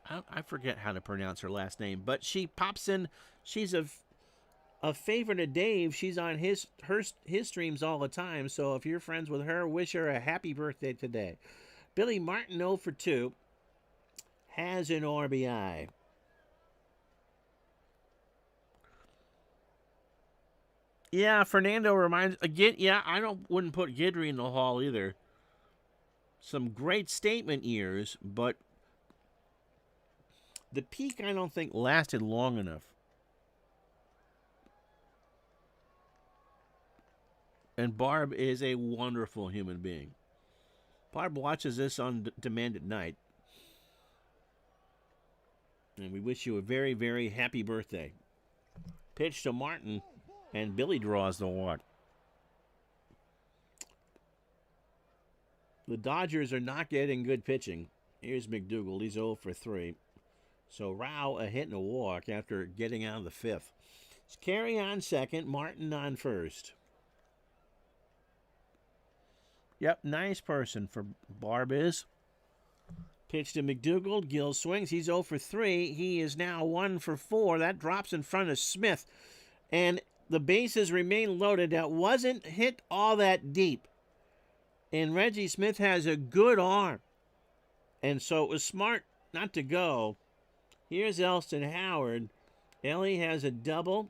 [SPEAKER 1] I forget how to pronounce her last name. But she pops in. She's a favorite of Dave. She's on his streams all the time. So if you're friends with her, wish her a happy birthday today. Billy Martin 0 for 2. Has an RBI. Yeah, Fernando reminds again. Yeah, wouldn't put Guidry in the Hall either. Some great statement years, but the peak I don't think lasted long enough. And Barb is a wonderful human being. Barb watches this on demand at night. And we wish you a very, very happy birthday. Pitch to Martin, and Billy draws the walk. The Dodgers are not getting good pitching. Here's McDougal. He's 0 for 3. So Rao a hit and a walk after getting out of the 5th. It's Carey on second, Martin on first. Yep, nice person for Barb is. Pitch to McDougal. Gill swings. He's 0 for 3. He is now 1 for 4. That drops in front of Smith. And the bases remain loaded. That wasn't hit all that deep. And Reggie Smith has a good arm. And so it was smart not to go. Here's Elston Howard. Ellie has a double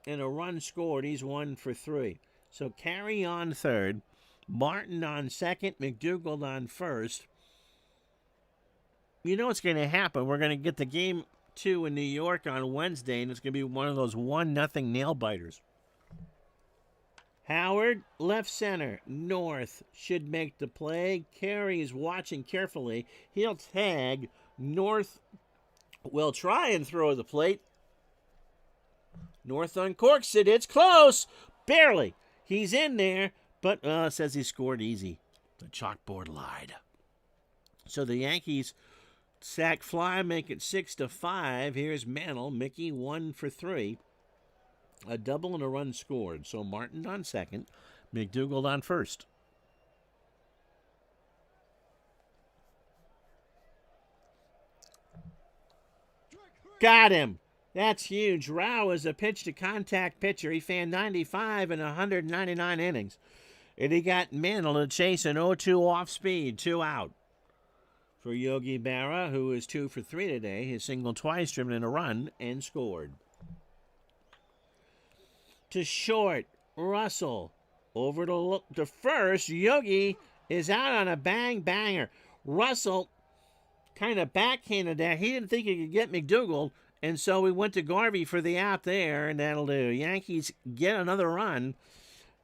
[SPEAKER 1] and a run scored. He's 1 for 3. So Carey on third. Martin on second, McDougal on first. You know what's going to happen. We're going to get the game 2 in New York on Wednesday, and it's going to be one of those 1-0 nail-biters. Howard, left center, North should make the play. Carey is watching carefully. He'll tag. North will try and throw the plate. North uncorks it. It's close. Barely. He's in there. But says he scored easy. The chalkboard lied. So the Yankees sack fly, make it 6-5. Here's Mantle. Mickey 1 for 3. A double and a run scored. So Martin on second. McDougal on first. Got him. That's huge. Rao is a pitch-to-contact pitcher. He fanned 95 in 199 innings. And he got Mantle to chase an 0-2 off speed, 2 out. For Yogi Berra, who is 2 for 3 today, his single twice, driven in a run, and scored. To short, Russell. Over to first, Yogi is out on a bang-banger. Russell kind of backhanded that. He didn't think he could get McDougal, and so we went to Garvey for the out there, and that'll do. Yankees get another run.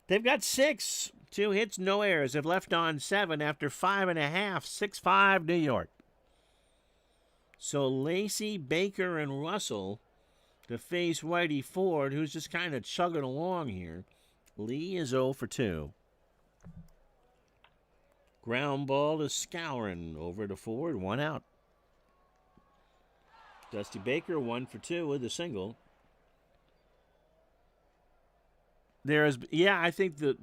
[SPEAKER 1] They've got 6. 2 hits, no errors. They've left on 7 after 5.5. 6-5 New York. So Lacey, Baker, and Russell to face Whitey Ford, who's just kind of chugging along here. Lee is 0 for 2. Ground ball to Scourin. Over to Ford, 1 out. Dusty Baker, 1 for 2 with a single. I think the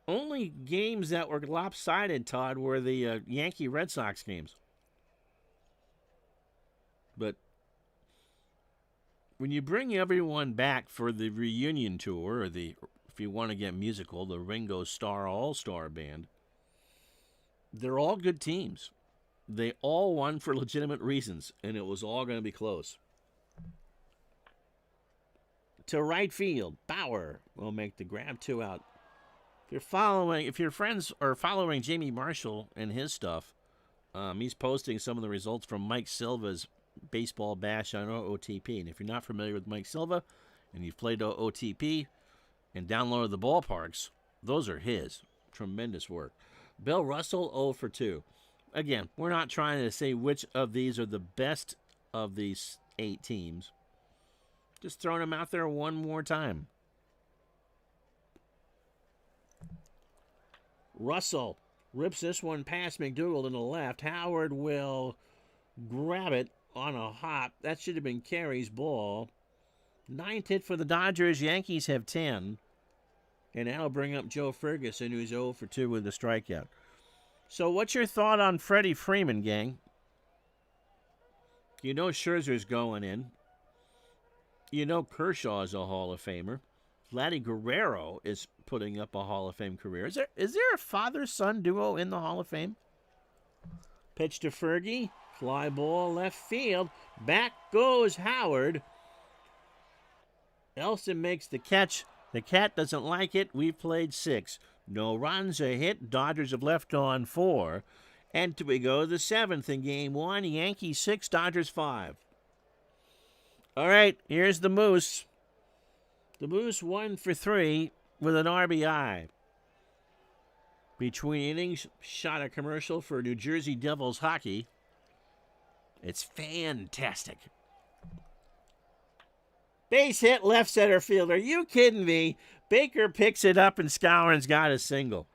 [SPEAKER 1] only games that were lopsided, Todd, were the Yankee Red Sox games. But when you bring everyone back for the reunion tour, or if you want to get musical, the Ringo Starr All-Star Band, they're all good teams. They all won for legitimate reasons, and it was all going to be close. To right field, Bauer will make the grab, 2 out. If your friends are following Jamie Marshall and his stuff, he's posting some of the results from Mike Silva's baseball bash on OTP. And if you're not familiar with Mike Silva and you've played OTP and downloaded the ballparks, those are his. Tremendous work. Bill Russell, 0 for 2. Again, we're not trying to say which of these are the best of these 8 teams. Just throwing them out there one more time. Russell rips this one past McDougal to the left. Howard will grab it on a hop. That should have been Carey's ball. 9th hit for the Dodgers. Yankees have 10. And that'll bring up Joe Ferguson, who's 0 for 2 with a strikeout. So what's your thought on Freddie Freeman, gang? You know Scherzer's going in. You know Kershaw is a Hall of Famer. Vladdy Guerrero is putting up a Hall of Fame career. Is there a father-son duo in the Hall of Fame? Pitch to Fergie. Fly ball left field. Back goes Howard. Elston makes the catch. The cat doesn't like it. We've played 6. No runs, a hit. Dodgers have left on 4. And we go to the 7th in game 1. Yankees 6, Dodgers 5. All right, here's the Moose. The Moose 1 for 3 with an RBI. Between innings, shot a commercial for New Jersey Devils hockey. It's fantastic. Base hit left center field. Are you kidding me? Baker picks it up and Skowron's got a single.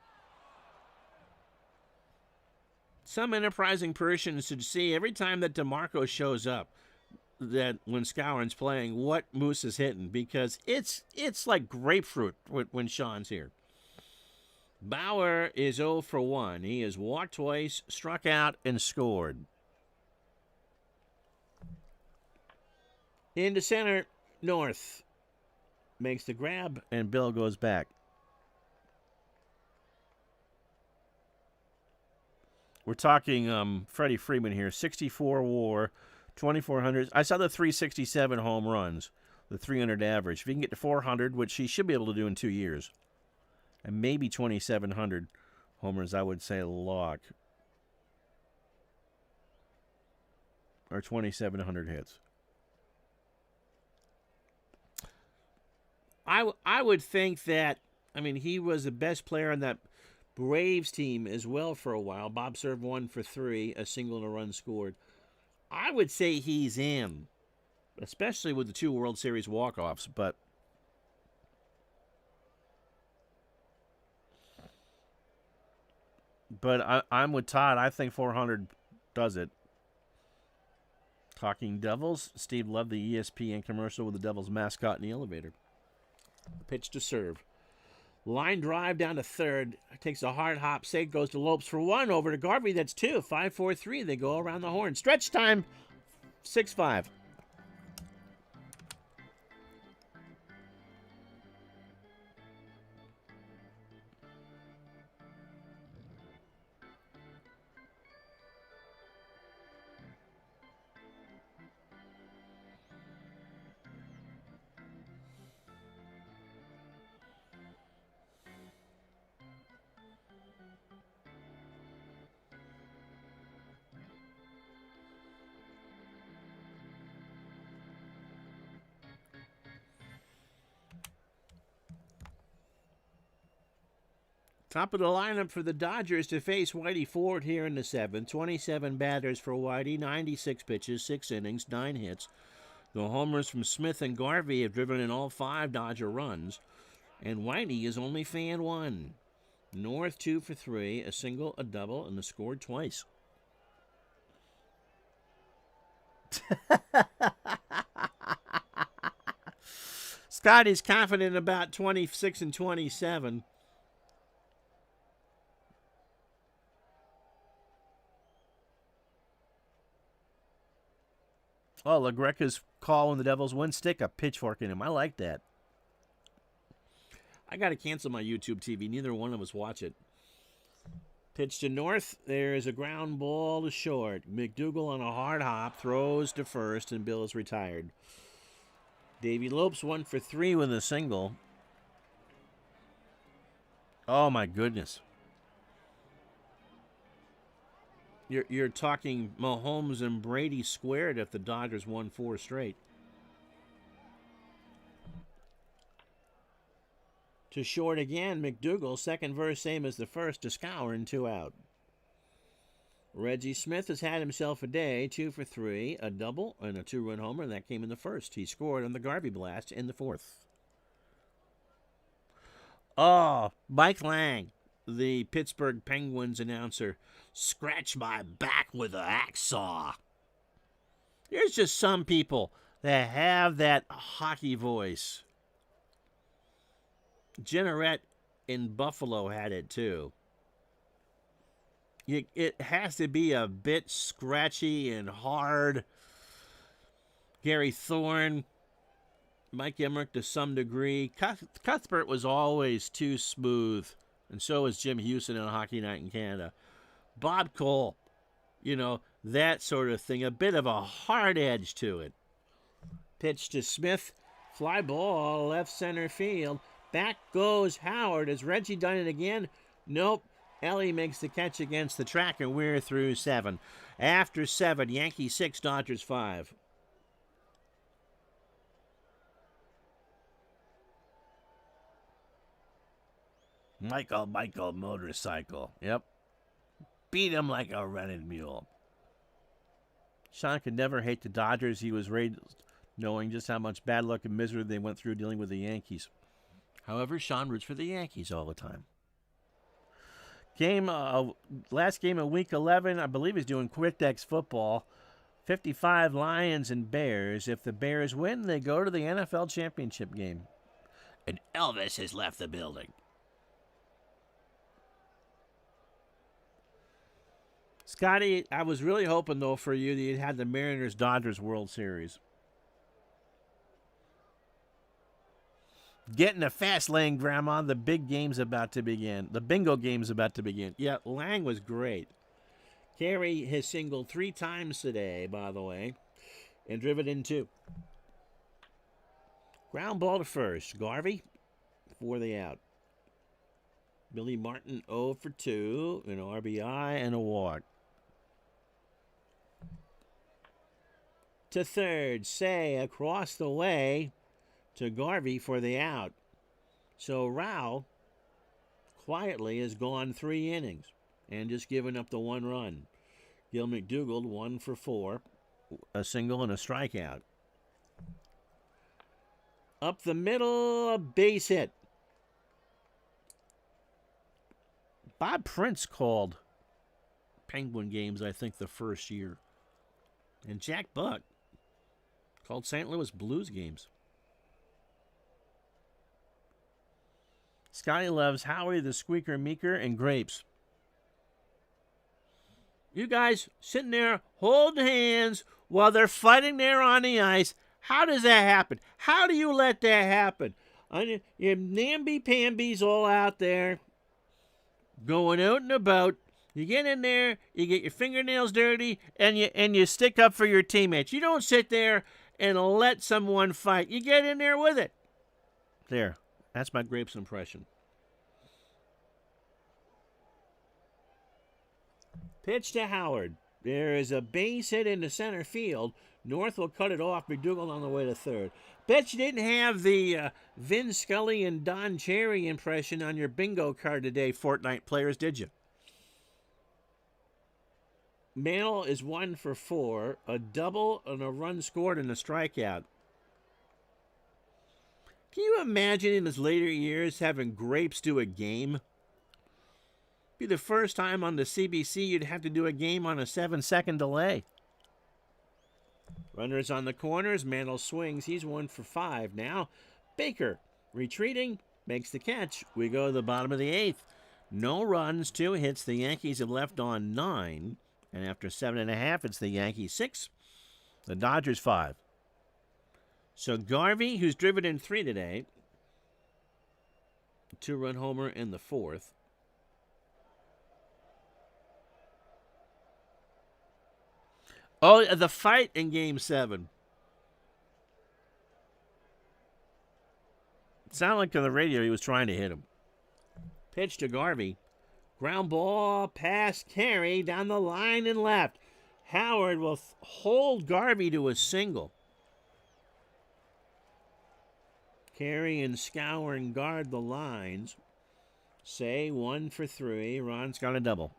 [SPEAKER 1] Some enterprising person should see every time that DeMarco shows up, that when Skowron's playing, what Moose is hitting, because it's like grapefruit when Sean's here. Bauer is 0 for 1. He has walked twice, struck out, and scored. Into center, North makes the grab, and Bill goes back. We're talking Freddie Freeman here, 64 WAR, 2,400. I saw the 367 home runs, the 300 average. If he can get to 400, which he should be able to do in 2 years, and maybe 2,700 homers, I would say lock. Or 2,700 hits. I would think that, I mean, he was the best player on that Braves team as well for a while. Bob served 1 for 3, a single and a run scored. I would say he's in, especially with the 2 World Series walk-offs, but I'm with Todd. I think 400 does it. Talking Devils, Steve loved the ESPN commercial with the Devils mascot in the elevator. Pitch to serve. Line drive down to third. Takes a hard hop. Sake goes to Lopes for 1. Over to Garvey. That's 2. 5-4-3. They go around the horn. Stretch time. 6-5. Top of the lineup for the Dodgers to face Whitey Ford here in the 7th. 27 batters for Whitey, 96 pitches, 6 innings, 9 hits. The homers from Smith and Garvey have driven in all 5 Dodger runs. And Whitey is only fan 1. North 2 for 3, a single, a double, and the scored twice. Scotty's confident about 26 and 27. Oh, LaGreca's calling the Devils win. Stick a pitchfork in him. I like that. I got to cancel my YouTube TV. Neither one of us watch it. Pitch to North. There's a ground ball to short. McDougal on a hard hop throws to first, and Bill is retired. Davey Lopes 1 for 3 with a single. Oh, my goodness. You're talking Mahomes and Brady squared if the Dodgers won 4 straight. To short again, McDougal, second verse, same as the first, to Scour and 2 out. Reggie Smith has had himself a day, 2 for 3, a double and a 2-run homer, and that came in the first. He scored on the Garvey blast in the 4th. Oh, Mike Lang, the Pittsburgh Penguins announcer, scratch my back with a hacksaw. There's just some people that have that hockey voice. Jenneret in Buffalo had it too. It has to be a bit scratchy and hard. Gary Thorne, Mike Emmerich to some degree. Cuthbert was always too smooth, and so was Jim Houston on Hockey Night in Canada. Bob Cole, that sort of thing. A bit of a hard edge to it. Pitch to Smith. Fly ball, left center field. Back goes Howard. Has Reggie done it again? Nope. Ellie makes the catch against the track, and we're through 7. After 7, Yankees 6, Dodgers 5. Michael motorcycle. Yep. Beat him like a running mule. Sean could never hate the Dodgers. He was raised knowing just how much bad luck and misery they went through dealing with the Yankees. However, Sean roots for the Yankees all the time. Last game of Week 11, I believe he's doing Quick X football. 55 Lions and Bears. If the Bears win, they go to the NFL championship game. And Elvis has left the building. Scotty, I was really hoping, though, for you that you had the Mariners-Dodgers World Series. Getting a fast lane, Grandma. The big game's about to begin. The bingo game's about to begin. Yeah, Lang was great. Carey has singled 3 times today, by the way, and driven in 2. Ground ball to first. Garvey for the out. Billy Martin 0 for 2, an RBI and a walk. To third, Say across the way to Garvey for the out. So Rao quietly has gone 3 innings and just given up the 1 run. Gil McDougal 1 for 4, a single and a strikeout. Up the middle, a base hit. Bob Prince called Penguin games, I think, the first year. And Jack Buck called St. Louis Blues games. Scotty loves Howie, the Squeaker Meeker, and grapes. You guys sitting there holding hands while they're fighting there on the ice. How does that happen? How do you let that happen? Your namby-pambies all out there going out and about. You get in there, you get your fingernails dirty, and you stick up for your teammates. You don't sit there and let someone fight. You get in there with it. There. That's my grapes impression. Pitch to Howard. There is a base hit into center field. North will cut it off. McDougal on the way to third. Bet you didn't have the Vin Scully and Don Cherry impression on your bingo card today, Fortnite players, did you? Mantle is 1 for 4, a double and a run scored and a strikeout. Can you imagine in his later years having Grapes do a game? Be the first time on the CBC you'd have to do a game on a 7-second delay. Runners on the corners. Mantle swings. He's 1 for 5 now. Baker, retreating, makes the catch. We go to the bottom of the 8th. No runs, 2 hits. The Yankees have left on 9. And after 7.5, it's the Yankees 6, the Dodgers 5. So Garvey, who's driven in 3 today, 2-run homer in the 4th. Oh, the fight in Game 7. It sounded like on the radio he was trying to hit him. Pitch to Garvey. Ground ball, pass, carry down the line and left. Howard will hold Garvey to a single. Carey and Skowron guard the lines. Say 1 for 3. Ron's got a double.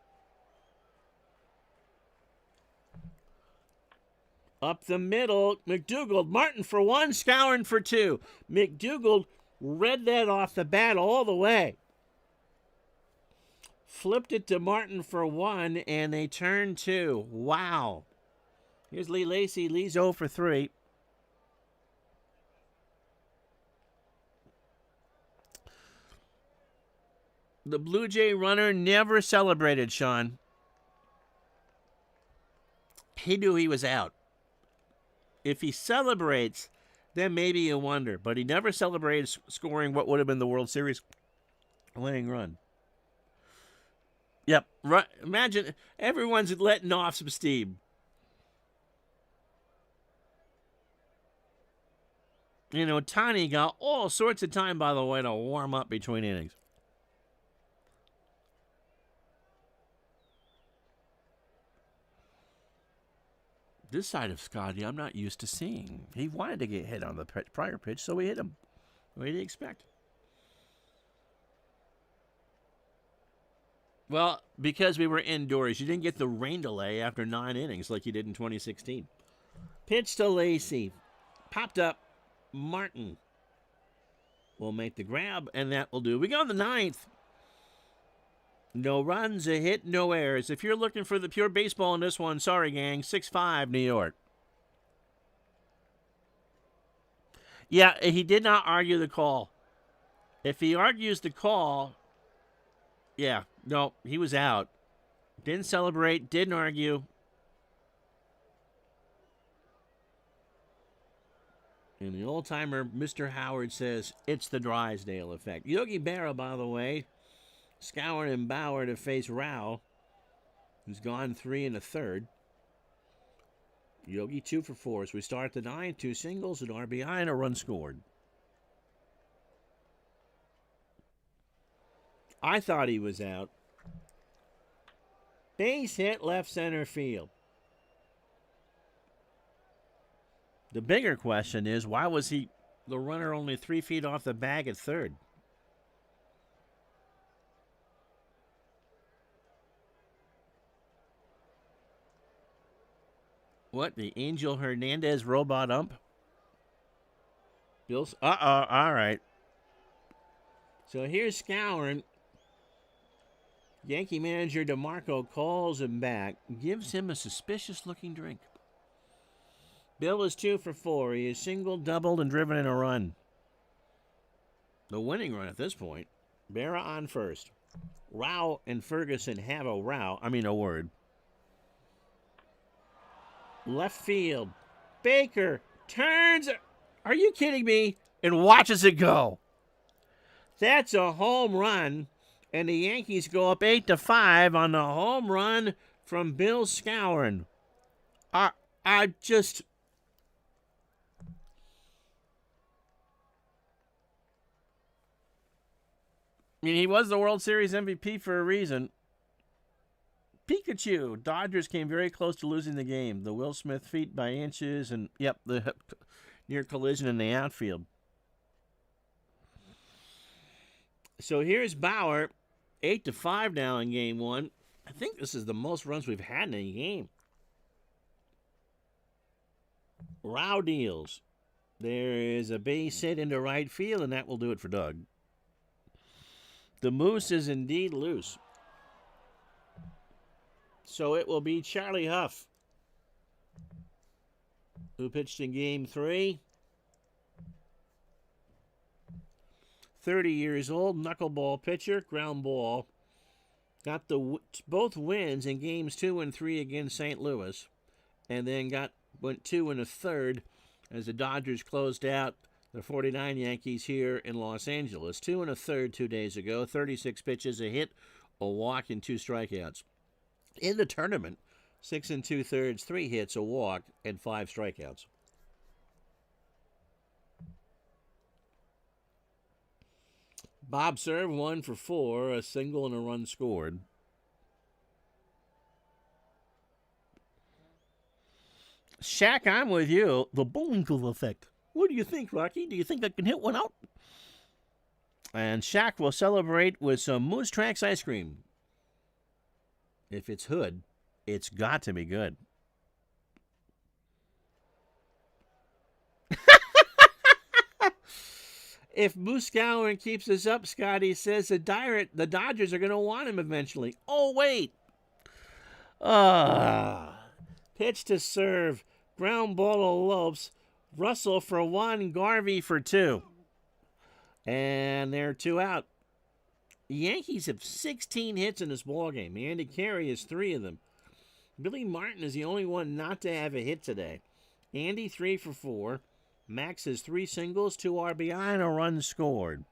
[SPEAKER 1] Up the middle, McDougald. Martin for 1, Skowron for 2. McDougald read that off the bat all the way. Flipped it to Martin for 1, and they turn 2. Wow. Here's Lee Lacy. Lee's 0 for 3. The Blue Jay runner never celebrated, Sean. He knew he was out. If he celebrates, then maybe you wonder. But he never celebrated scoring what would have been the World Series winning run. Yep. Right. Imagine everyone's letting off some steam. You know, Tiny got all sorts of time, by the way, to warm up between innings. This side of Scotty, I'm not used to seeing. He wanted to get hit on the prior pitch, so we hit him. What did you expect? Well, because we were indoors, you didn't get the rain delay after 9 innings like you did in 2016. Pitch to Lacy. Popped up. Martin will make the grab, and that will do. We go in the 9th. No runs, a hit, no errors. If you're looking for the pure baseball in this one, sorry, gang. 6-5, New York. Yeah, he did not argue the call. If he argues the call, yeah, no, he was out. Didn't celebrate, didn't argue. And the old-timer, Mr. Howard, says it's the Drysdale effect. Yogi Berra, by the way, Skowron and Bauer to face Rao, who's gone 3 1/3. Yogi 2 for 4. So we start the 9th, 2 singles, an RBI, and a run scored. I thought he was out. Base hit left center field. The bigger question is, why was the runner only 3 feet off the bag at third? What, the Angel Hernandez robot ump? Bill's, all right. So here's Skowron. Yankee manager DeMarco calls him back, gives him a suspicious-looking drink. Bill is 2 for 4. He is single, doubled, and driven in a run. The winning run at this point. Berra on first. Rao and Ferguson have a word. Left field. Baker turns. Are you kidding me? And watches it go. That's a home run. And the Yankees go up 8-5 on the home run from Bill Skowron. I mean, he was the World Series MVP for a reason. Pikachu. Dodgers came very close to losing the game. The Will Smith feat by inches and, the near collision in the outfield. So here's Bauer. 8-5 now in game 1. I think this is the most runs we've had in a game. Rao deals. There is a base hit into right field, and that will do it for Doug. The Moose is indeed loose. So it will be Charlie Huff, who pitched in game 3. 30 years old, knuckleball pitcher, ground ball. Got both wins in games 2 and 3 against St. Louis, and then went 2 and a third as the Dodgers closed out the 49 Yankees here in Los Angeles. 2 and a third 2 days ago, 36 pitches, a hit, a walk, and 2 strikeouts. In the tournament, 6 and 2/3, 3 hits, a walk, and 5 strikeouts. Bob served 1 for 4, a single and a run scored. Shaq, I'm with you. The Bullwinkle effect. What do you think, Rocky? Do you think I can hit one out? And Shaq will celebrate with some Moose Tracks ice cream. If it's Hood, it's got to be good. If Moose Gowan keeps this up, Scotty says the Dodgers are going to want him eventually. Oh, wait. Pitch to serve. Ground ball to Lopes. Russell for 1, Garvey for 2. And they're 2 out. The Yankees have 16 hits in this ballgame. Andy Carey has 3 of them. Billy Martin is the only one not to have a hit today. Andy 3 for 4. Max has 3 singles, 2 RBI, and a run scored.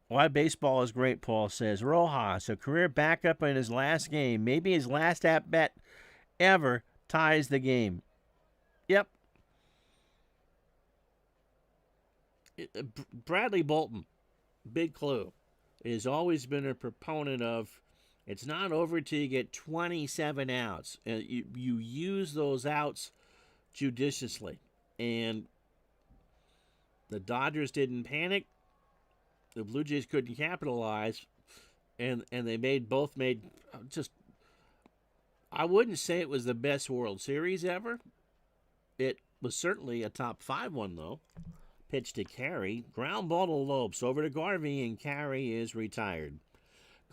[SPEAKER 1] Why baseball is great, Paul says. Rojas, a career backup in his last game, maybe his last at-bat ever, ties the game. Yep. Bradley Bolton, big clue, has always been a proponent of it's not over till you get 27 outs. You use those outs judiciously. And the Dodgers didn't panic. The Blue Jays couldn't capitalize. And they both made just, I wouldn't say it was the best World Series ever. It was certainly a top 5 one, though. Pitch to Carey. Ground ball to Lopes. Over to Garvey, and Carey is retired.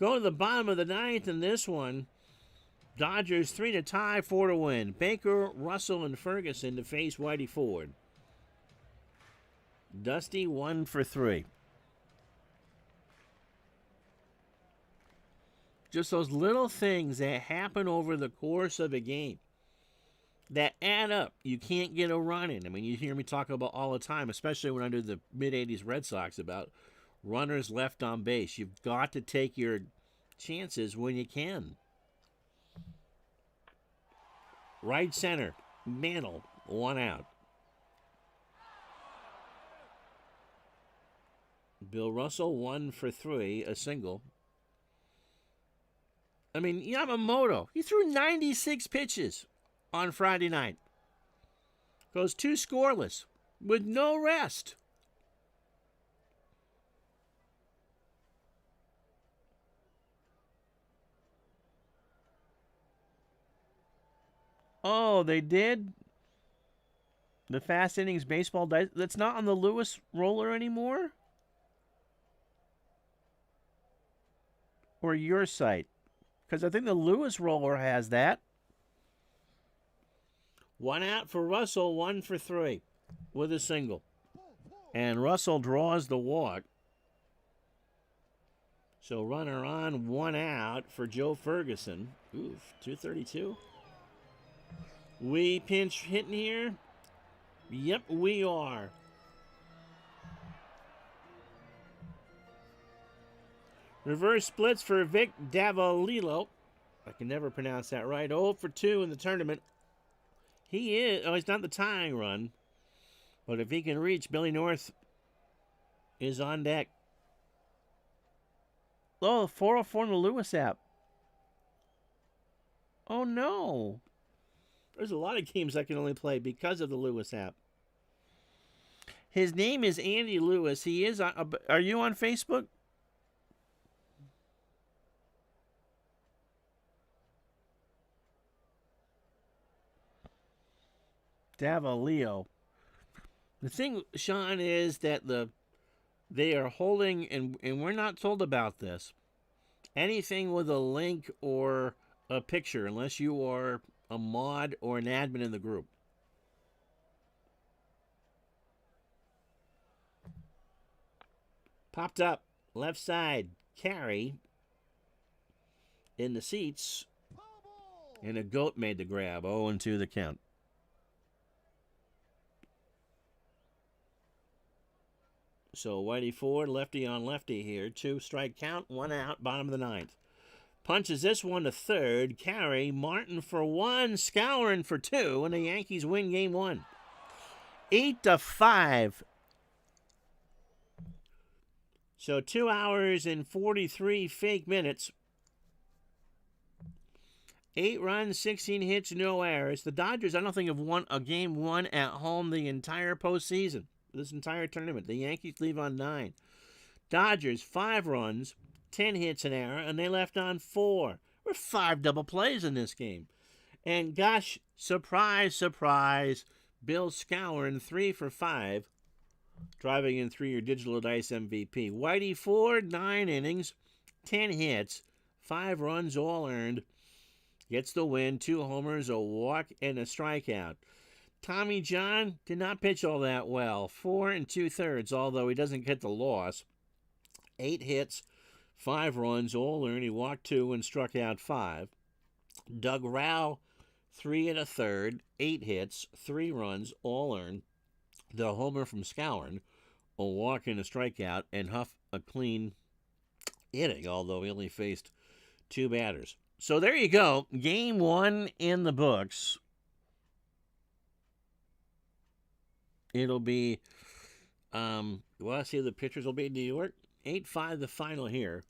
[SPEAKER 1] Go to the bottom of the 9th in this one. Dodgers 3 to tie, 4 to win. Baker, Russell, and Ferguson to face Whitey Ford. Dusty 1 for 3. Just those little things that happen over the course of a game that add up. You can't get a run in. I mean, you hear me talk about all the time, especially when I do the mid-'80s Red Sox, about runners left on base. You've got to take your chances when you can. Right center, Mantle, 1 out. Bill Russell, 1 for 3, a single. I mean, Yamamoto, he threw 96 pitches on Friday night. Goes 2 scoreless with no rest. Oh, they did? The Fast Innings Baseball dice. That's not on the Lewis roller anymore? Or your site? Because I think the Lewis roller has that. 1 out for Russell, 1 for 3 with a single. And Russell draws the walk. So runner on, 1 out for Joe Ferguson. Oof, 232. We pinch hitting here? Yep, we are. Reverse splits for Vic Davalillo. I can never pronounce that right. 0 for 2 in the tournament. He's not the tying run. But if he can reach, Billy North is on deck. Oh, 404 in the Lewis app. Oh, no. There's a lot of games I can only play because of the Lewis app. His name is Andy Lewis. He is. Are you on Facebook? Davalillo. The thing, Sean, is that they are holding, and we're not told about this, anything with a link or a picture, unless you are a mod or an admin in the group. Popped up, left side, carry in the seats, and a goat made the grab. 0-2 the count. So Whitey Ford, lefty on lefty here. 2 strike count, 1 out, bottom of the 9th. Punches this one to third. Carry, Martin for 1, Scourin for 2, and the Yankees win game 1. 8-5. So 2 hours and 43 fake minutes. 8 runs, 16 hits, no errors. The Dodgers, I don't think, have won a game 1 at home the entire postseason, this entire tournament. The Yankees leave on 9. Dodgers, 5 runs, 10 hits, an error, and they left on 4. There were 5 double plays in this game. And gosh, surprise, surprise, Bill Scourin, 3 for 5, driving in 3-year Digital Dice MVP. Whitey Ford, 9 innings, 10 hits, 5 runs, all earned. Gets the win, 2 homers, a walk, and a strikeout. Tommy John did not pitch all that well. 4 2/3, although he doesn't get the loss. 8 hits, 5 runs, all earned. He walked 2 and struck out 5. Doug Rao, 3 1/3, 8 hits, 3 runs, all earned. The homer from Scourin, a walk and a strikeout, and Huff a clean inning, although he only faced 2 batters. So there you go. Game 1 in the books. It'll be, let's see, the pitchers will be in New York. 8-5 the final here.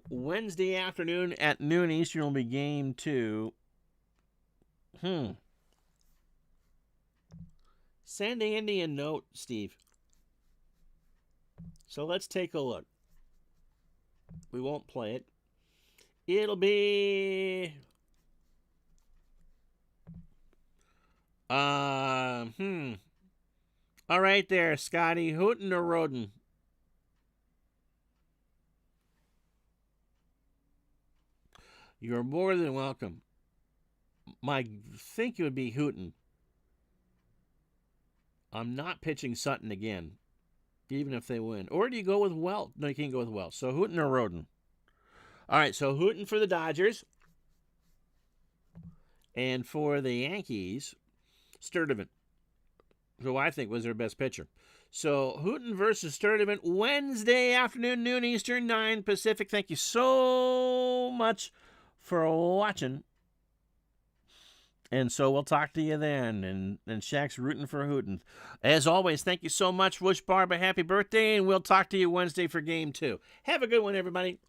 [SPEAKER 1] Wednesday afternoon at noon Eastern will be game 2. Send Andy a note, Steve. So let's take a look. We won't play it. It'll be... All right there, Scotty. Hooten or Roden? You're more than welcome. I think it would be Hooten. I'm not pitching Sutton again, even if they win. Or do you go with Welch? No, you can't go with Welch. So Hooten or Roden? All right, so Hooten for the Dodgers. And for the Yankees, Sturdivant, who I think was their best pitcher. So Hooten versus Sturdivant, Wednesday afternoon, noon Eastern, 9 Pacific. Thank you so much for watching. And so we'll talk to you then. And Shaq's rooting for Hooten. As always, thank you so much. Wish Barb a happy birthday, and we'll talk to you Wednesday for game 2. Have a good one, everybody.